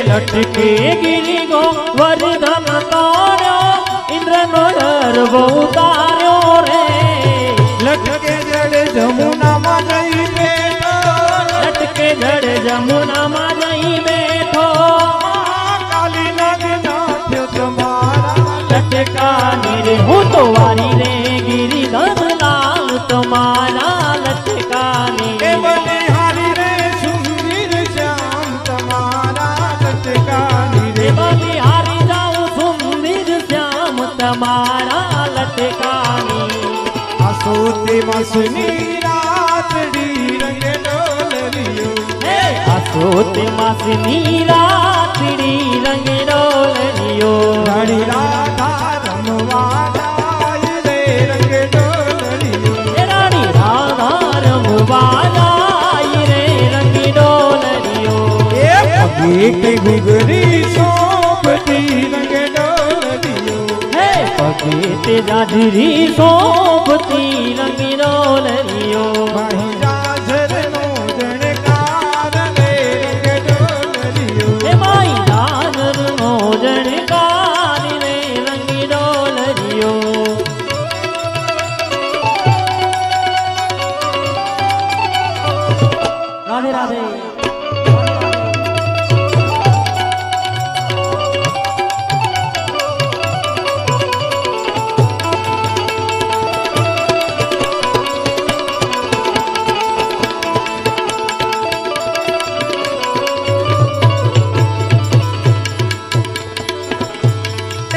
લટકે ગિરી ગોવર્ધન તોડ્યો ઇન્દ્રનો ગર્વ ઉતાર્યો રે. લટકે જડે જમુનામાં જઈ બેઠો. લટકે જડ જમુનામાં જઈ બેઠો. કાલી નદી નાથ્યો તમારા લટકાની રે હું તો વારી રે ગિરિધર લાલ તમારા લટકાની. એ બલિહારી રે સુંદર શ્યામ તમારા લટકાની રે. બાલી હારી જાઉં સુંદર શ્યામ તમારા લટકાની. આસોતે માસની રાતડી રંગે ડોલરિયો. હે આસોતે માસની રાતડી રંગે ડોલરિયો. રાણી રાધા રમવા જાય રે રંગે ડોલરિયો. હે રાણી રાધા રમવા જાય રે રંગી ડોલરિયો. એ પગે કે ઘૂઘરી સોંપતી રંગે ડોલરિયો. હે પગે તે જાજરી સોંપતી રંગી ડોલરિયો. માહી જાજરનો જણકાર રે રંગે ડોલરિયો. હે માઈ જાજરનો જણકાર રે રંગી ડોલરિયો. રાધે રાધે.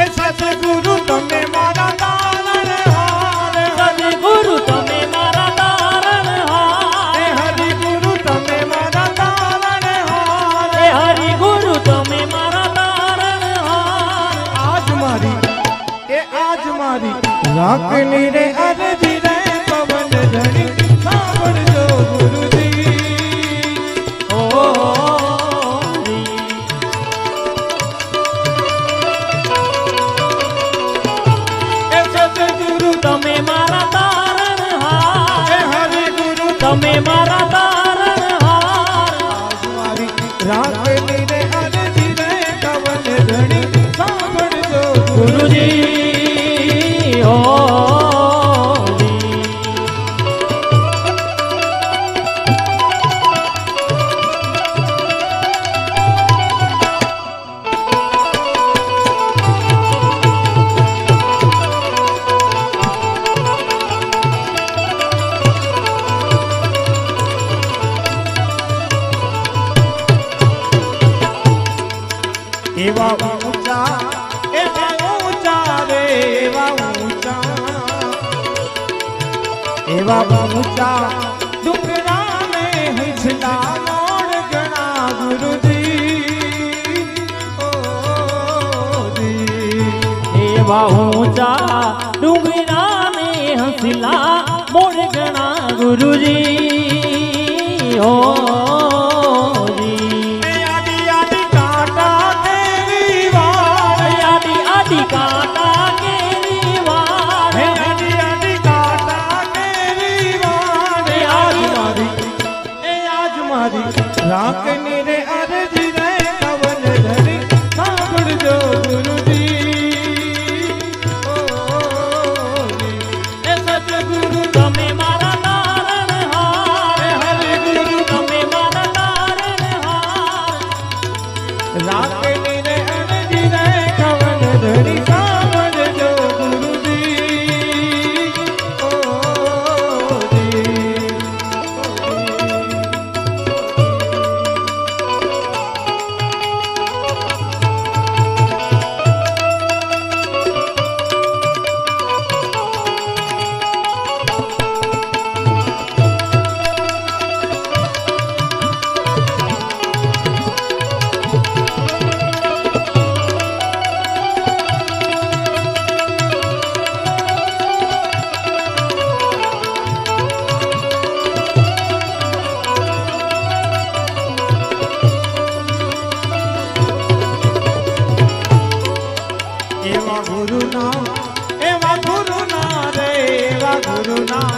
એ સદગુરુ તમે મારા તારણહાર, સદગુરુ તમે મારા તારણહાર, એ હરિગુરુ તમે મારા તારણહાર, હે હરિગુરુ તમે મારા તારણહાર. આજ મારી રાખની રે અરજી રે પવન ધણી સાંભળજો ગુરુજી. ઓ એ સદગુરુ તમે મારા તારણહાર, એ હરિગુરુ તમે મારા તારણહાર. આજ મારી રાખની રે અરજી રે પવન ધણી સાંભળજો ગુરુજી ઓ એવા ઊંચા રે એવા ઊંચા ડુંગરા ને હિંચલા મોડ ગણા ગુરુજી. ઓ જી એવા ઊંચા ડુંગરા ને હંસલા મોડ ગણા ગુરુજી. ઓ આડી આડી કાંટા તેરી વાળ, આડી આડી કાંટા કેરી વાળ, હે આડી આડી કાંટા તેરી વાળ. આજ મારી રાખની રે અરજી રે પવન ધરી સાંભળજો ગુરુજી. ઓ એ સદગુરુ તમે મારા તારણહાર, હે હરિગુરુ તમે મારા તારણહાર. રાખની રે અરજી રે પવન ધરી સાંભળજો ગુરુજી. ઓ જી એવા ગુરુના રે એવા ગુરુના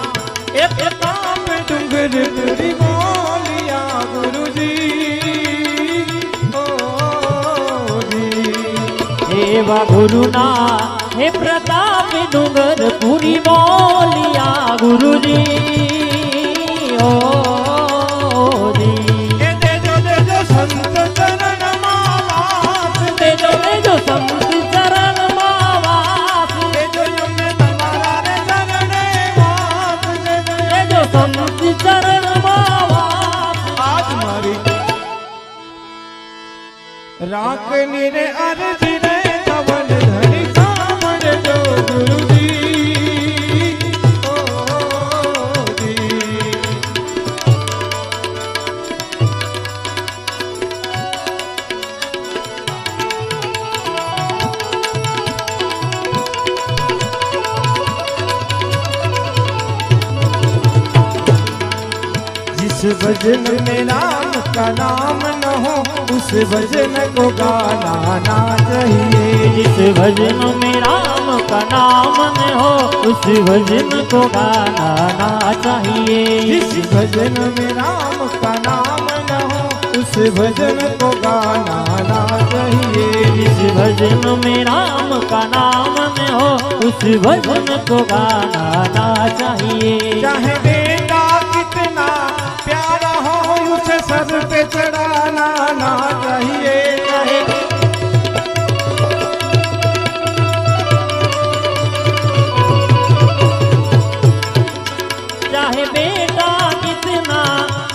એ પ્રતાપ ડુંગર પૂરી બોલિયા ગુરુજી. ઓ જી એવા ગુરુના હે પ્રતાપ ડુંગર પૂરી બોલિયા ગુરુજી. ઓ એ દેજો દેજો સંત ચરણમાં વાસ, દેજો દેજો સંત ચરણમાં વાસ, દેજો અમને તમારા રે ચરણે વાસ, દેજો સંત ચરણમાં વાસ. આજ મારી રાખની રે અરજી રે પવન ધરી સાંભળજો ગુરુજી. ઓ જી जिस भजन में राम का नाम न हो उस भजन को गाना ना चाहिए. जिस भजन में राम का नाम न हो उस भजन को गाना ना चाहिए. जिस भजन में राम का नाम न हो उस भजन को गाना ना चाहिए. जिस भजन में राम का नाम न हो उस भजन को गाना ना चाहिए. चाहे बेटा कितना प्यारा हो उसे सर पे चढ़ाना ना चाहिए. चाहे चाहे बेटा कितना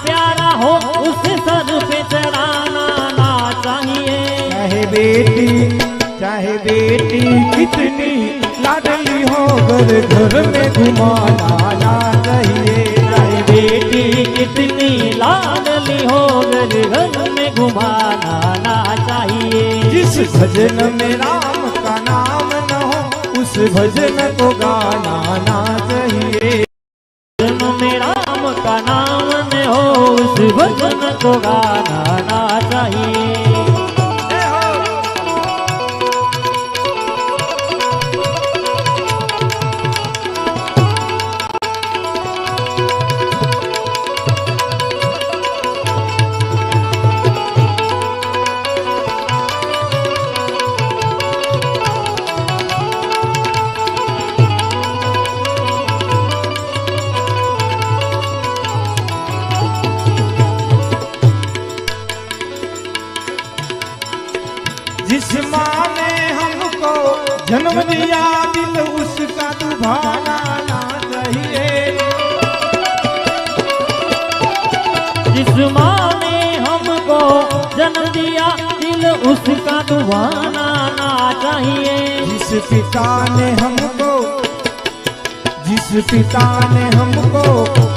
प्यारा हो उसे सर पे चढ़ाना ना चाहिए. चाहे बेटी चाहे बेटी कितनी लाडली हो घर घर में घुमाना ना चाहिए। चाहे बेटी कितनी लाडली हो घर घर में घुमाना ना चाहिए। जिस भजन में राम का नाम न हो उस भजन को गाना ना चाहिए। भजन में राम का नाम न हो उस भजन को गाना ना चाहिए। जिस माँ ने हमको जन्म दिया दिल उसका दुभाना ना चाहिए। जिस माँ ने हमको जन्म दिया दिल उसका दुभाना ना चाहिए। जिस पिता ने हमको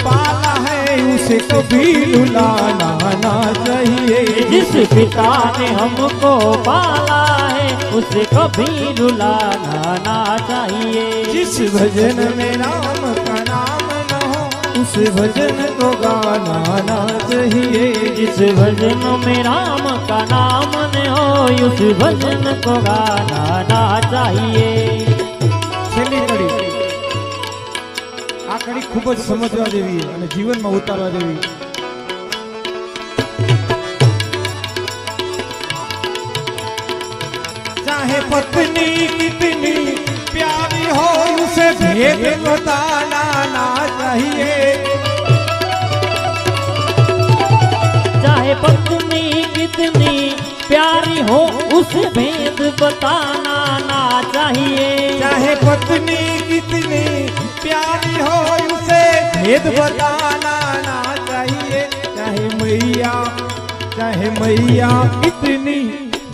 पाला है उसे कभी रुलाना ना चाहिए। जिस पिता ने हमको पाला है उसे कभी रुलाना ना चाहिए। जिस भजन में राम का नाम न हो उस भजन को गाना ना चाहिए। जिस भजन में राम का नाम न हो उस भजन को गाना ना चाहिए। છેલ્લી કડી આ કડી ખૂબ જ સમજવા જેવી અને જીવનમાં ઉતારવા જેવી। चाहे पत्नी कितनी प्यारी हो उसे भेद बताना ना चाहिए। चाहे पत्नी कितनी प्यारी हो उसे भेद बताना ना चाहिए। चाहे पत्नी कितनी प्यारी हो उसे भेद बताना ना चाहिए। चाहे मैया कितनी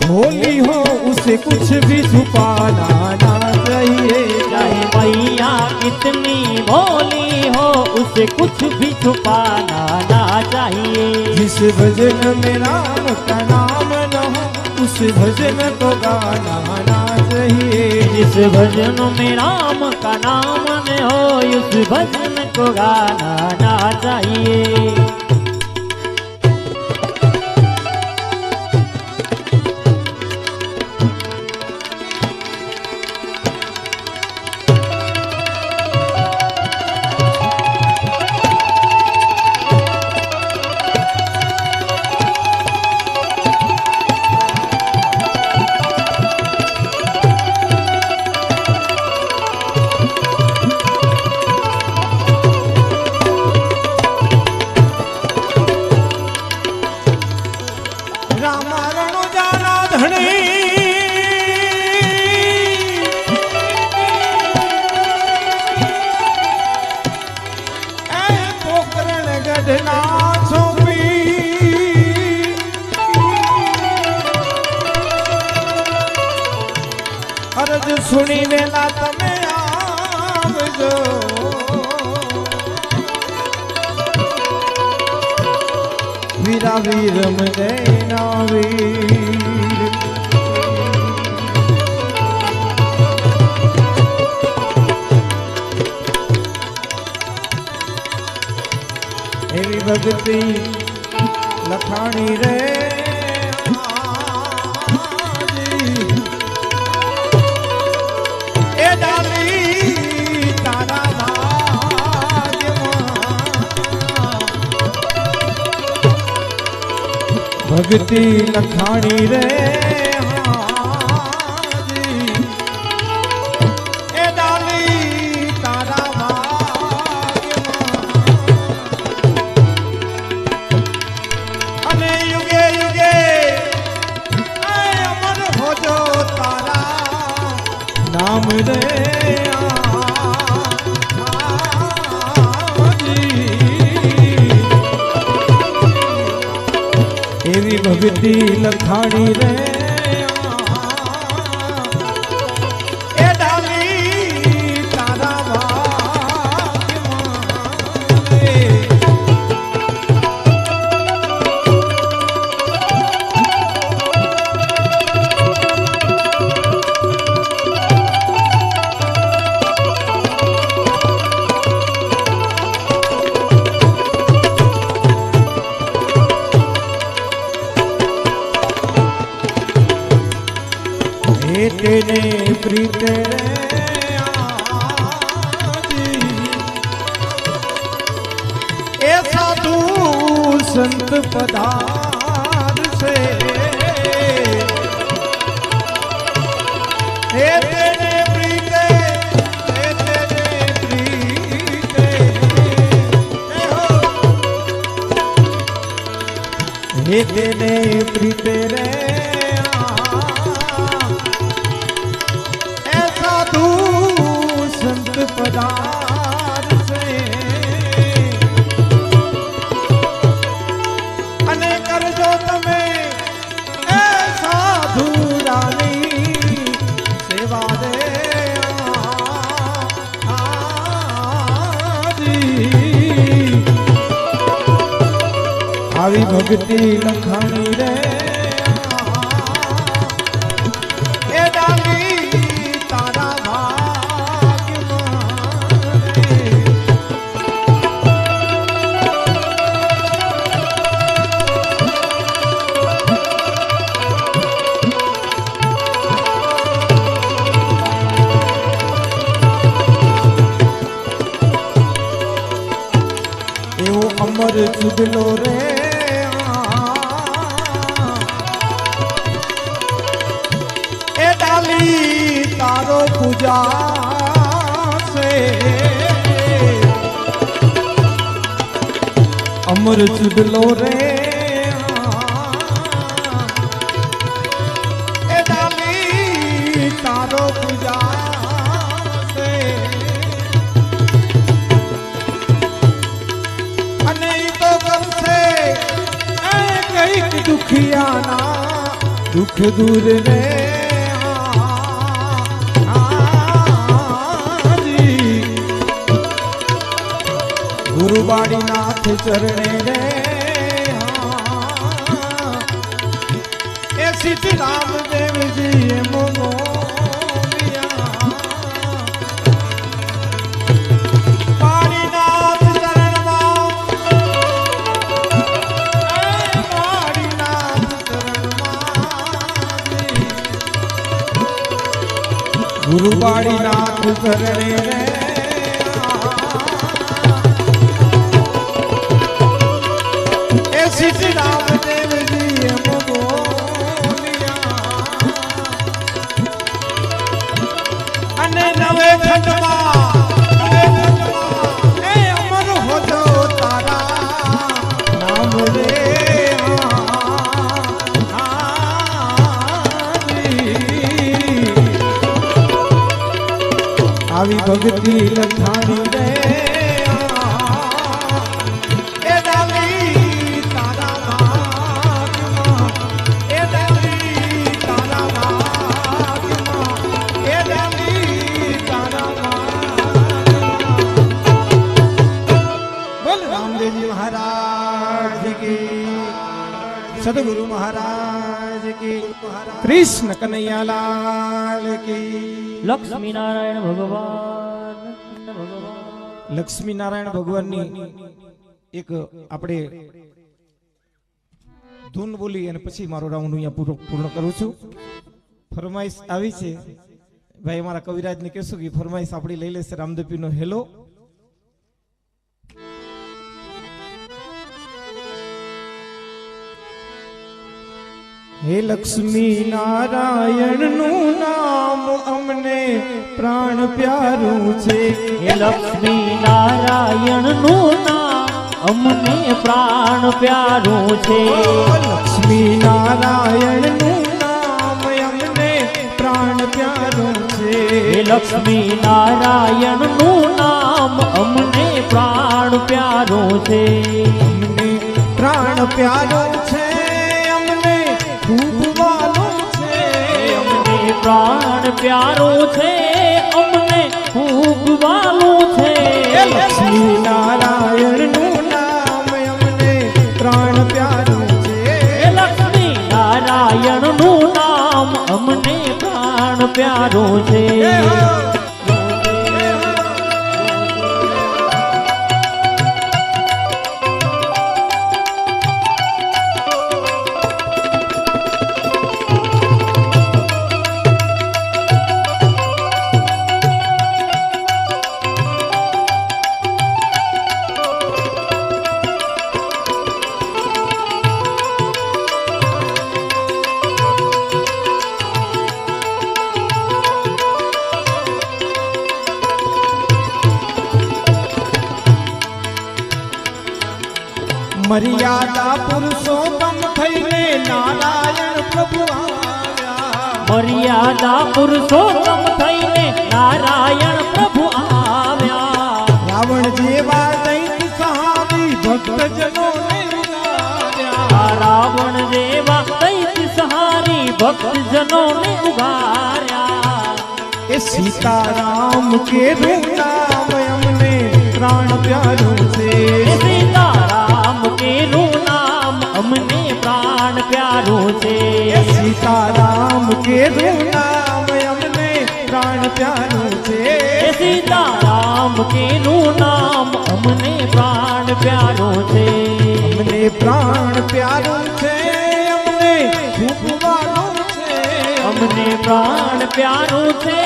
भोली हो उसे कुछ भी छुपाना ना चाहिए। चाहे मैया कितनी भोली हो उसे कुछ भी छुपाना ना चाहिए। जिस भजन में राम का नाम न हो उस भजन को गाना ना चाहिए। जिस भजन में राम का नाम न हो उस भजन को गाना ना चाहिए। સુણી વેલા તમે આવજો। વીરા વીરમ દેના વીર એવી ભક્તિ લખાણી રે भक्ति लखाणी रे हाजी ए डाली तारा अने युगे युगे अमर हो जो तारा नाम रे એવી ભક્તિ લખાણી રે प्रीते रे आजी। ए साधु संत पदार से हे तेरे प्रीते, हे तेरे प्रीते, हे तेरे प्रीते रे ऐसा तू संत पदार से अने कर जो तमे ऐसा धूरानी सेवा दे આવી ભક્તિ લખાણી રે એ ડાલી તારા ભાગ્યમાં રે। એવો અમર ચુડલો રે तारो पूजा से अमर चुडलो रे ए डाली तारो पूजा से अने तो करसे ए कई दुखियाना दुख दूर रे गुरुबाड़ी नाथ चरणे रे ए सीता राम देव जी मोमोलिया बाड़ी नाथ चरण मां बाड़ी नाथ चरण मां गुरुबाड़ी नाथ चरणे रे श्री राम देव जी मोलिया अने नवे खंडमा ए अमर हो जो तारा नाम रे आवी भक्ति लखानी रे सदगुरु महाराज की कृष्ण कन्हैया लाल की લક્ષ્મી નારાયણ ભગવાન લક્ષ્મી નારાયણ ભગવાનની એક આપણે ધૂન બોલી અને પછી મારો રાઉન્ડ અહીંયા પૂર્ણ કરું છું। ફરમાઈશ આવી છે ભાઈ અમારા કવિરાજને કહેશું કે ફરમાઈશ આપણી લઈ લેશે રામદેવપીરનો હેલો। हे लक्ष्मी नारायण नु नाम अमने प्राण प्यारू छे। हे लक्ष्मी नारायण नु नाम अमने प्राण प्यारू छे। लक्ष्मी नारायण नु नाम अमने प्राण प्यारू छे। हे लक्ष्मी नारायण नु नाम अमने प्राण प्यारू छे। अमने प्राण प्यारू छे खूब वालो छे। अमने प्राण प्यारो छे अमने खूब वालो छे। लक्ष्मी नारायण नु नाम अमने प्राण प्यारो छे। लक्ष्मी नारायण नु नाम अमने प्राण प्यारो छे। મર્યાદા પુરુષોત્તમ થઈને નારાયણ પ્રભુ આવ્યા. મર્યાદા પુરુષોત્તમ થઈને નારાયણ પ્રભુ આવ્યા. રાવણ જેવા દૈત સહારી ભક્તજનોને ઉગાર્યા. રાવણ જેવા દૈત સહારી ભક્તજનોને ઉગાર્યા. એ સીતારામ કેરું નામ અમને પ્રાણ પ્યારું છે. એ સીતારામ કેરું નામ અમને પ્રાણ પ્યારું છે. એ સીતારામ કેરું નામ અમને પ્રાણ પ્યારું છે. એ સીતારામ કેરું નામ અમને પ્રાણ પ્યારું છે. અમને પ્રાણ પ્યારું છે. અમને ખૂબ વાલું છે. અમને પ્રાણ પ્યારું છે.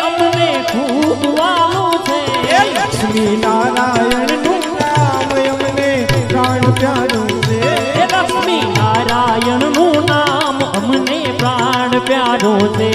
અમને ખૂબ વાલું છે. એ લક્ષ્મી નારાયણ નું નામ અમને પ્રાણ પ્યારું છે. એ લક્ષ્મી નારાયણ નું નામ અમને પ્રાણ પ્યારું છે.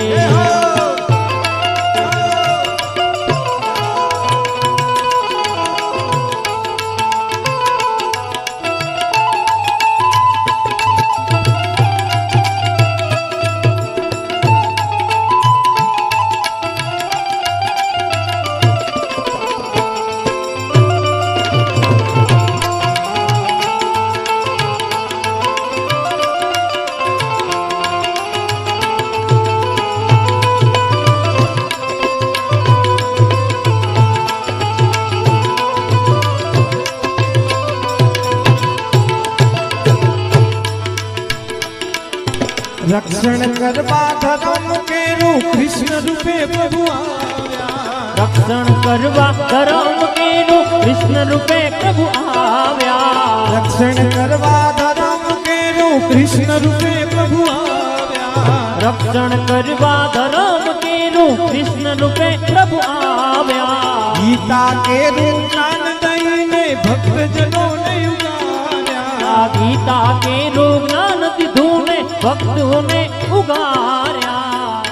રક્ષણ કરવા ધર્મ કેરું કૃષ્ણ રૂપે પ્રભુ આવ્યા. રક્ષણ કરવા ધર્મ કેરું કૃષ્ણ રૂપે પ્રભુ આવ્યા. રક્ષણ કરવા ધર્મ કેરું કૃષ્ણ રૂપે પ્રભુ આવ્યા. રક્ષણ કરવા ધર્મ કેરું કૃષ્ણ રૂપે પ્રભુ આવ્યા. ગીતા કેરું જ્ઞાન દઈને ભક્તજનોને ઉગાર્યા. ગીતા કેરું જ્ઞાન દીધું ને ભક્તોને ઉગાર્યા.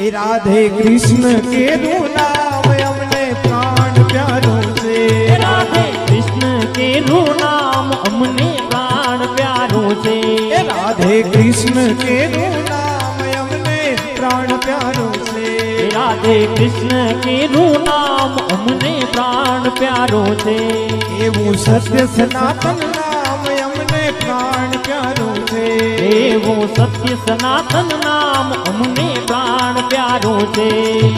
એ રાધે કૃષ્ણ કેરું નામ અમને પ્રાણ પ્યારું છે. રાધે કૃષ્ણ કેરું નામ અમને પ્રાણ પ્યારું છે. એ રાધે કૃષ્ણ કેરું નામ અમને પ્રાણ પ્યારું છે. રાધે કૃષ્ણ કેરું નામ અમને પ્રાણ પ્યારું છે. એવું સત્ય સનાતન નામ અમને પ્રાણ પ્યારું છે. એવું સત્ય સનાતન નામ અમને પ્રાણ પ્યારું છે.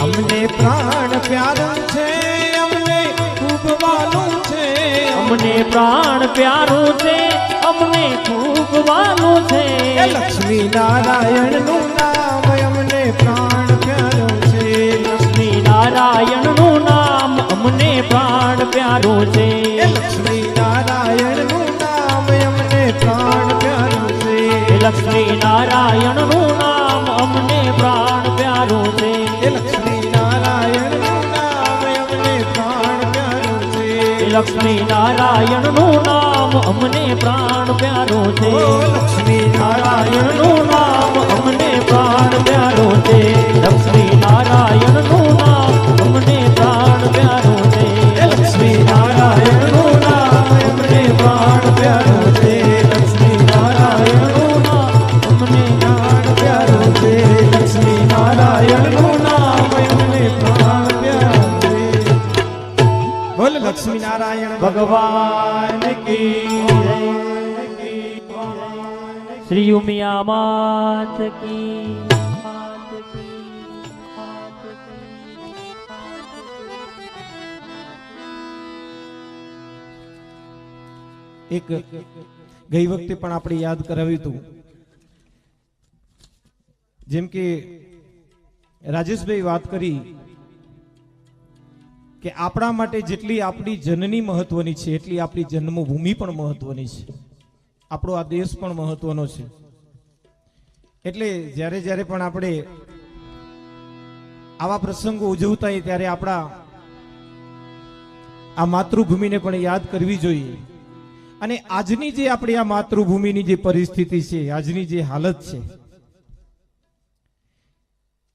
અમને પ્રાણ પ્યારું છે. અમને ખૂબ વાલું છે. અમને પ્રાણ પ્યારું છે. અમને ખૂબ વાલું છે. એ લક્ષ્મી નારાયણ નું નામ અમને પ્રાણ પ્યારું છે. લક્ષ્મી નારાયણ નું નામ અમને પ્રાણ પ્યારું છે. એ લક્ષ્મી નારાયણ નું નામ અમને પ્રાણ પ્યારું છે. લક્ષ્મી નારાયણ નું નામ અમને પ્રાણ પ્યારું છે. એ લક્ષ્મી નારાયણ નું નામ અમને પ્રાણ પ્યારું છે. લક્ષ્મી નારાયણ નું નામ અમને પ્રાણ પ્યારું છે. લક્ષ્મી નારાયણ નું નામ અમને પ્રાણ પ્યારું છે. લક્ષ્મી નારાયણ નું નામ અમને પ્રાણ પ્યારું છે. લક્ષ્મી નારાયણ નું નામ અમને પ્રાણ પ્યારું છે. લક્ષ્મી નારાયણ નું નામ અમને પ્રાણ પ્યારું છે. લક્ષ્મી નારાયણ નું નામ અમને પ્રાણ પ્યારું છે. બોલ લક્ષ્મી નારાયણ ભગવાન કી જય. શ્રી ઉમિયા માત કી. એક ગઈ વખતે પણ આપણે યાદ કરાવ્યું હતું, જેમ કે રાજેશભાઈ વાત કરી કે આપણા માટે જેટલી આપણી જનની મહત્વની છે એટલી આપણી જન્મભૂમિ પણ મહત્વની છે. આપણો આ દેશ પણ મહત્વનો છે. એટલે જ્યારે જ્યારે પણ આપણે આવા પ્રસંગો ઉજવતા હોય ત્યારે આપણા આ માતૃભૂમિને પણ યાદ કરવી જોઈએ. અને આજની જે આપણી આ માતૃભૂમિની જે પરિસ્થિતિ છે, આજની જે હાલત છે,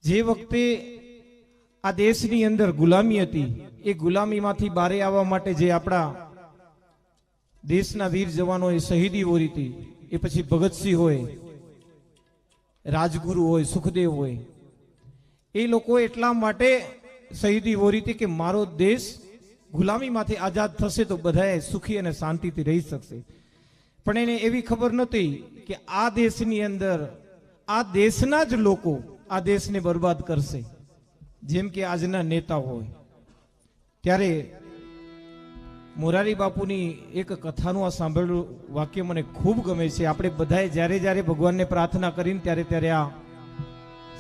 જે વખતે આ દેશની અંદર ગુલામી હતી, એ ગુલામીમાંથી બહાર આવવા માટે જે આપણા દેશના વીર જવાનોએ શહીદી ઓરી હતી. એ પછી ભગતસિંહ હોય, રાજગુરુ હોય, સુખદેવ હોય, એ લોકો એટલા માટે શહીદી ઓરી હતી કે મારો દેશ ગુલામીમાંથી આઝાદ થશે તો બધાએ સુખી અને શાંતિથી રહી શકશે. પણ એને એવી ખબર નહોતી કે આ દેશની અંદર આ દેશના જ લોકો આ દેશને બરબાદ કરશે, જેમ કે આજના નેતા હોય. ત્યારે મોરારી બાપુની એક કથાનું આ સાંભળેલું વાક્ય મને ખૂબ ગમે છે. આપણે બધાએ જ્યારે જ્યારે ભગવાનને પ્રાર્થના કરીને ત્યારે ત્યારે આ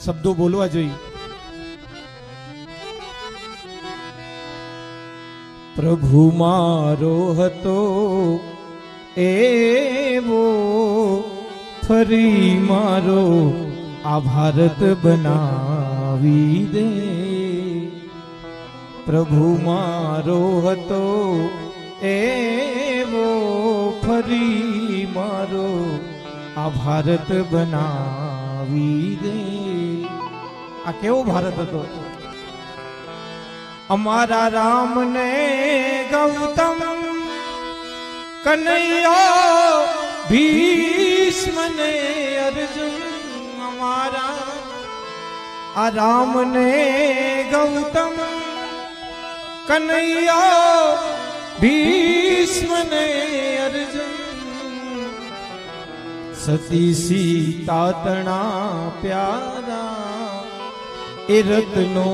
શબ્દો બોલવા જોઈએ. પ્રભુ મારો હતો એવો, ફરી મારો આ ભારત બનાવી દે. પ્રભુ મારો હતો એવો, ફરી મારો આ ભારત બનાવી દે. આ કેવો ભારત હતો? અમારા રામને ગૌતમ કનૈયો ભીષ્મને અર્જુન. અમારા આ રામને ગૌતમ કનૈયો ભીષ્મને અર્જુન. સતી સીતા તણા પ્યારા, એ રત્નો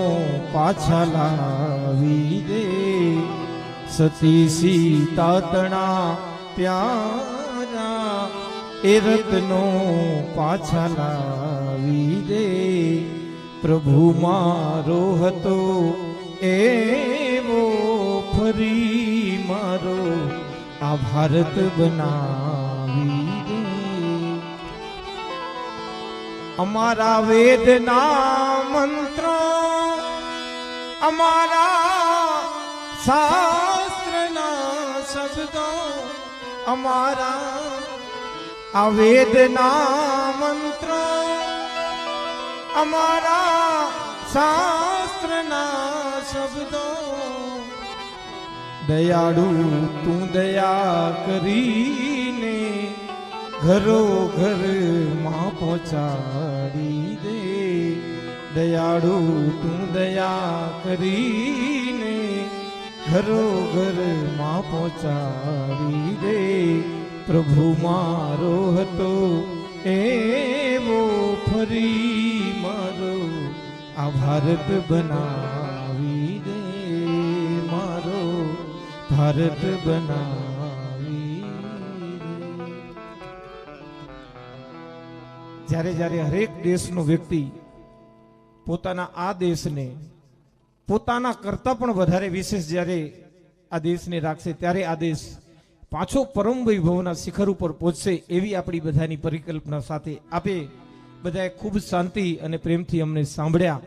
પાછા લાવી દે. સતી સીતા તણા પ્યારા, એ રત્નો પાછા લાવી દે. પ્રભુ મારો હતો એવો, ફરી મારો આ ભારત બનાવી દે. અમારા વેદના મંત્રો, અમારા શાસ્ત્રના શબ્દો, અમારા આ વેદના મંત્રો, અમારા શાસ્ત્રના શબ્દો. દયાળુ તું દયા કરીને ઘરો ઘર માં પહોંચાડી દે. દયાળુ તું દયા કરીને ઘરો ઘર માં પહોંચાડી દે. પ્રભુ મારો હતો એવો, ફરી મારો આ ભારત બનાવી દે. મારો ભારત બનાવી દે. જ્યારે જ્યારે હરેક દેશનો વ્યક્તિ પોતાના આ દેશને પોતાના કરતા પણ વધારે વિશેષ જ્યારે આ દેશને રાખશે, ત્યારે આ દેશ પાછો પરમ વૈભવના શિખર ઉપર પહોંચશે, એવી આપણી બધાની પરિકલ્પના સાથે આપે બધાએ ખૂબ શાંતિ અને પ્રેમથી અમને સાંભળ્યા.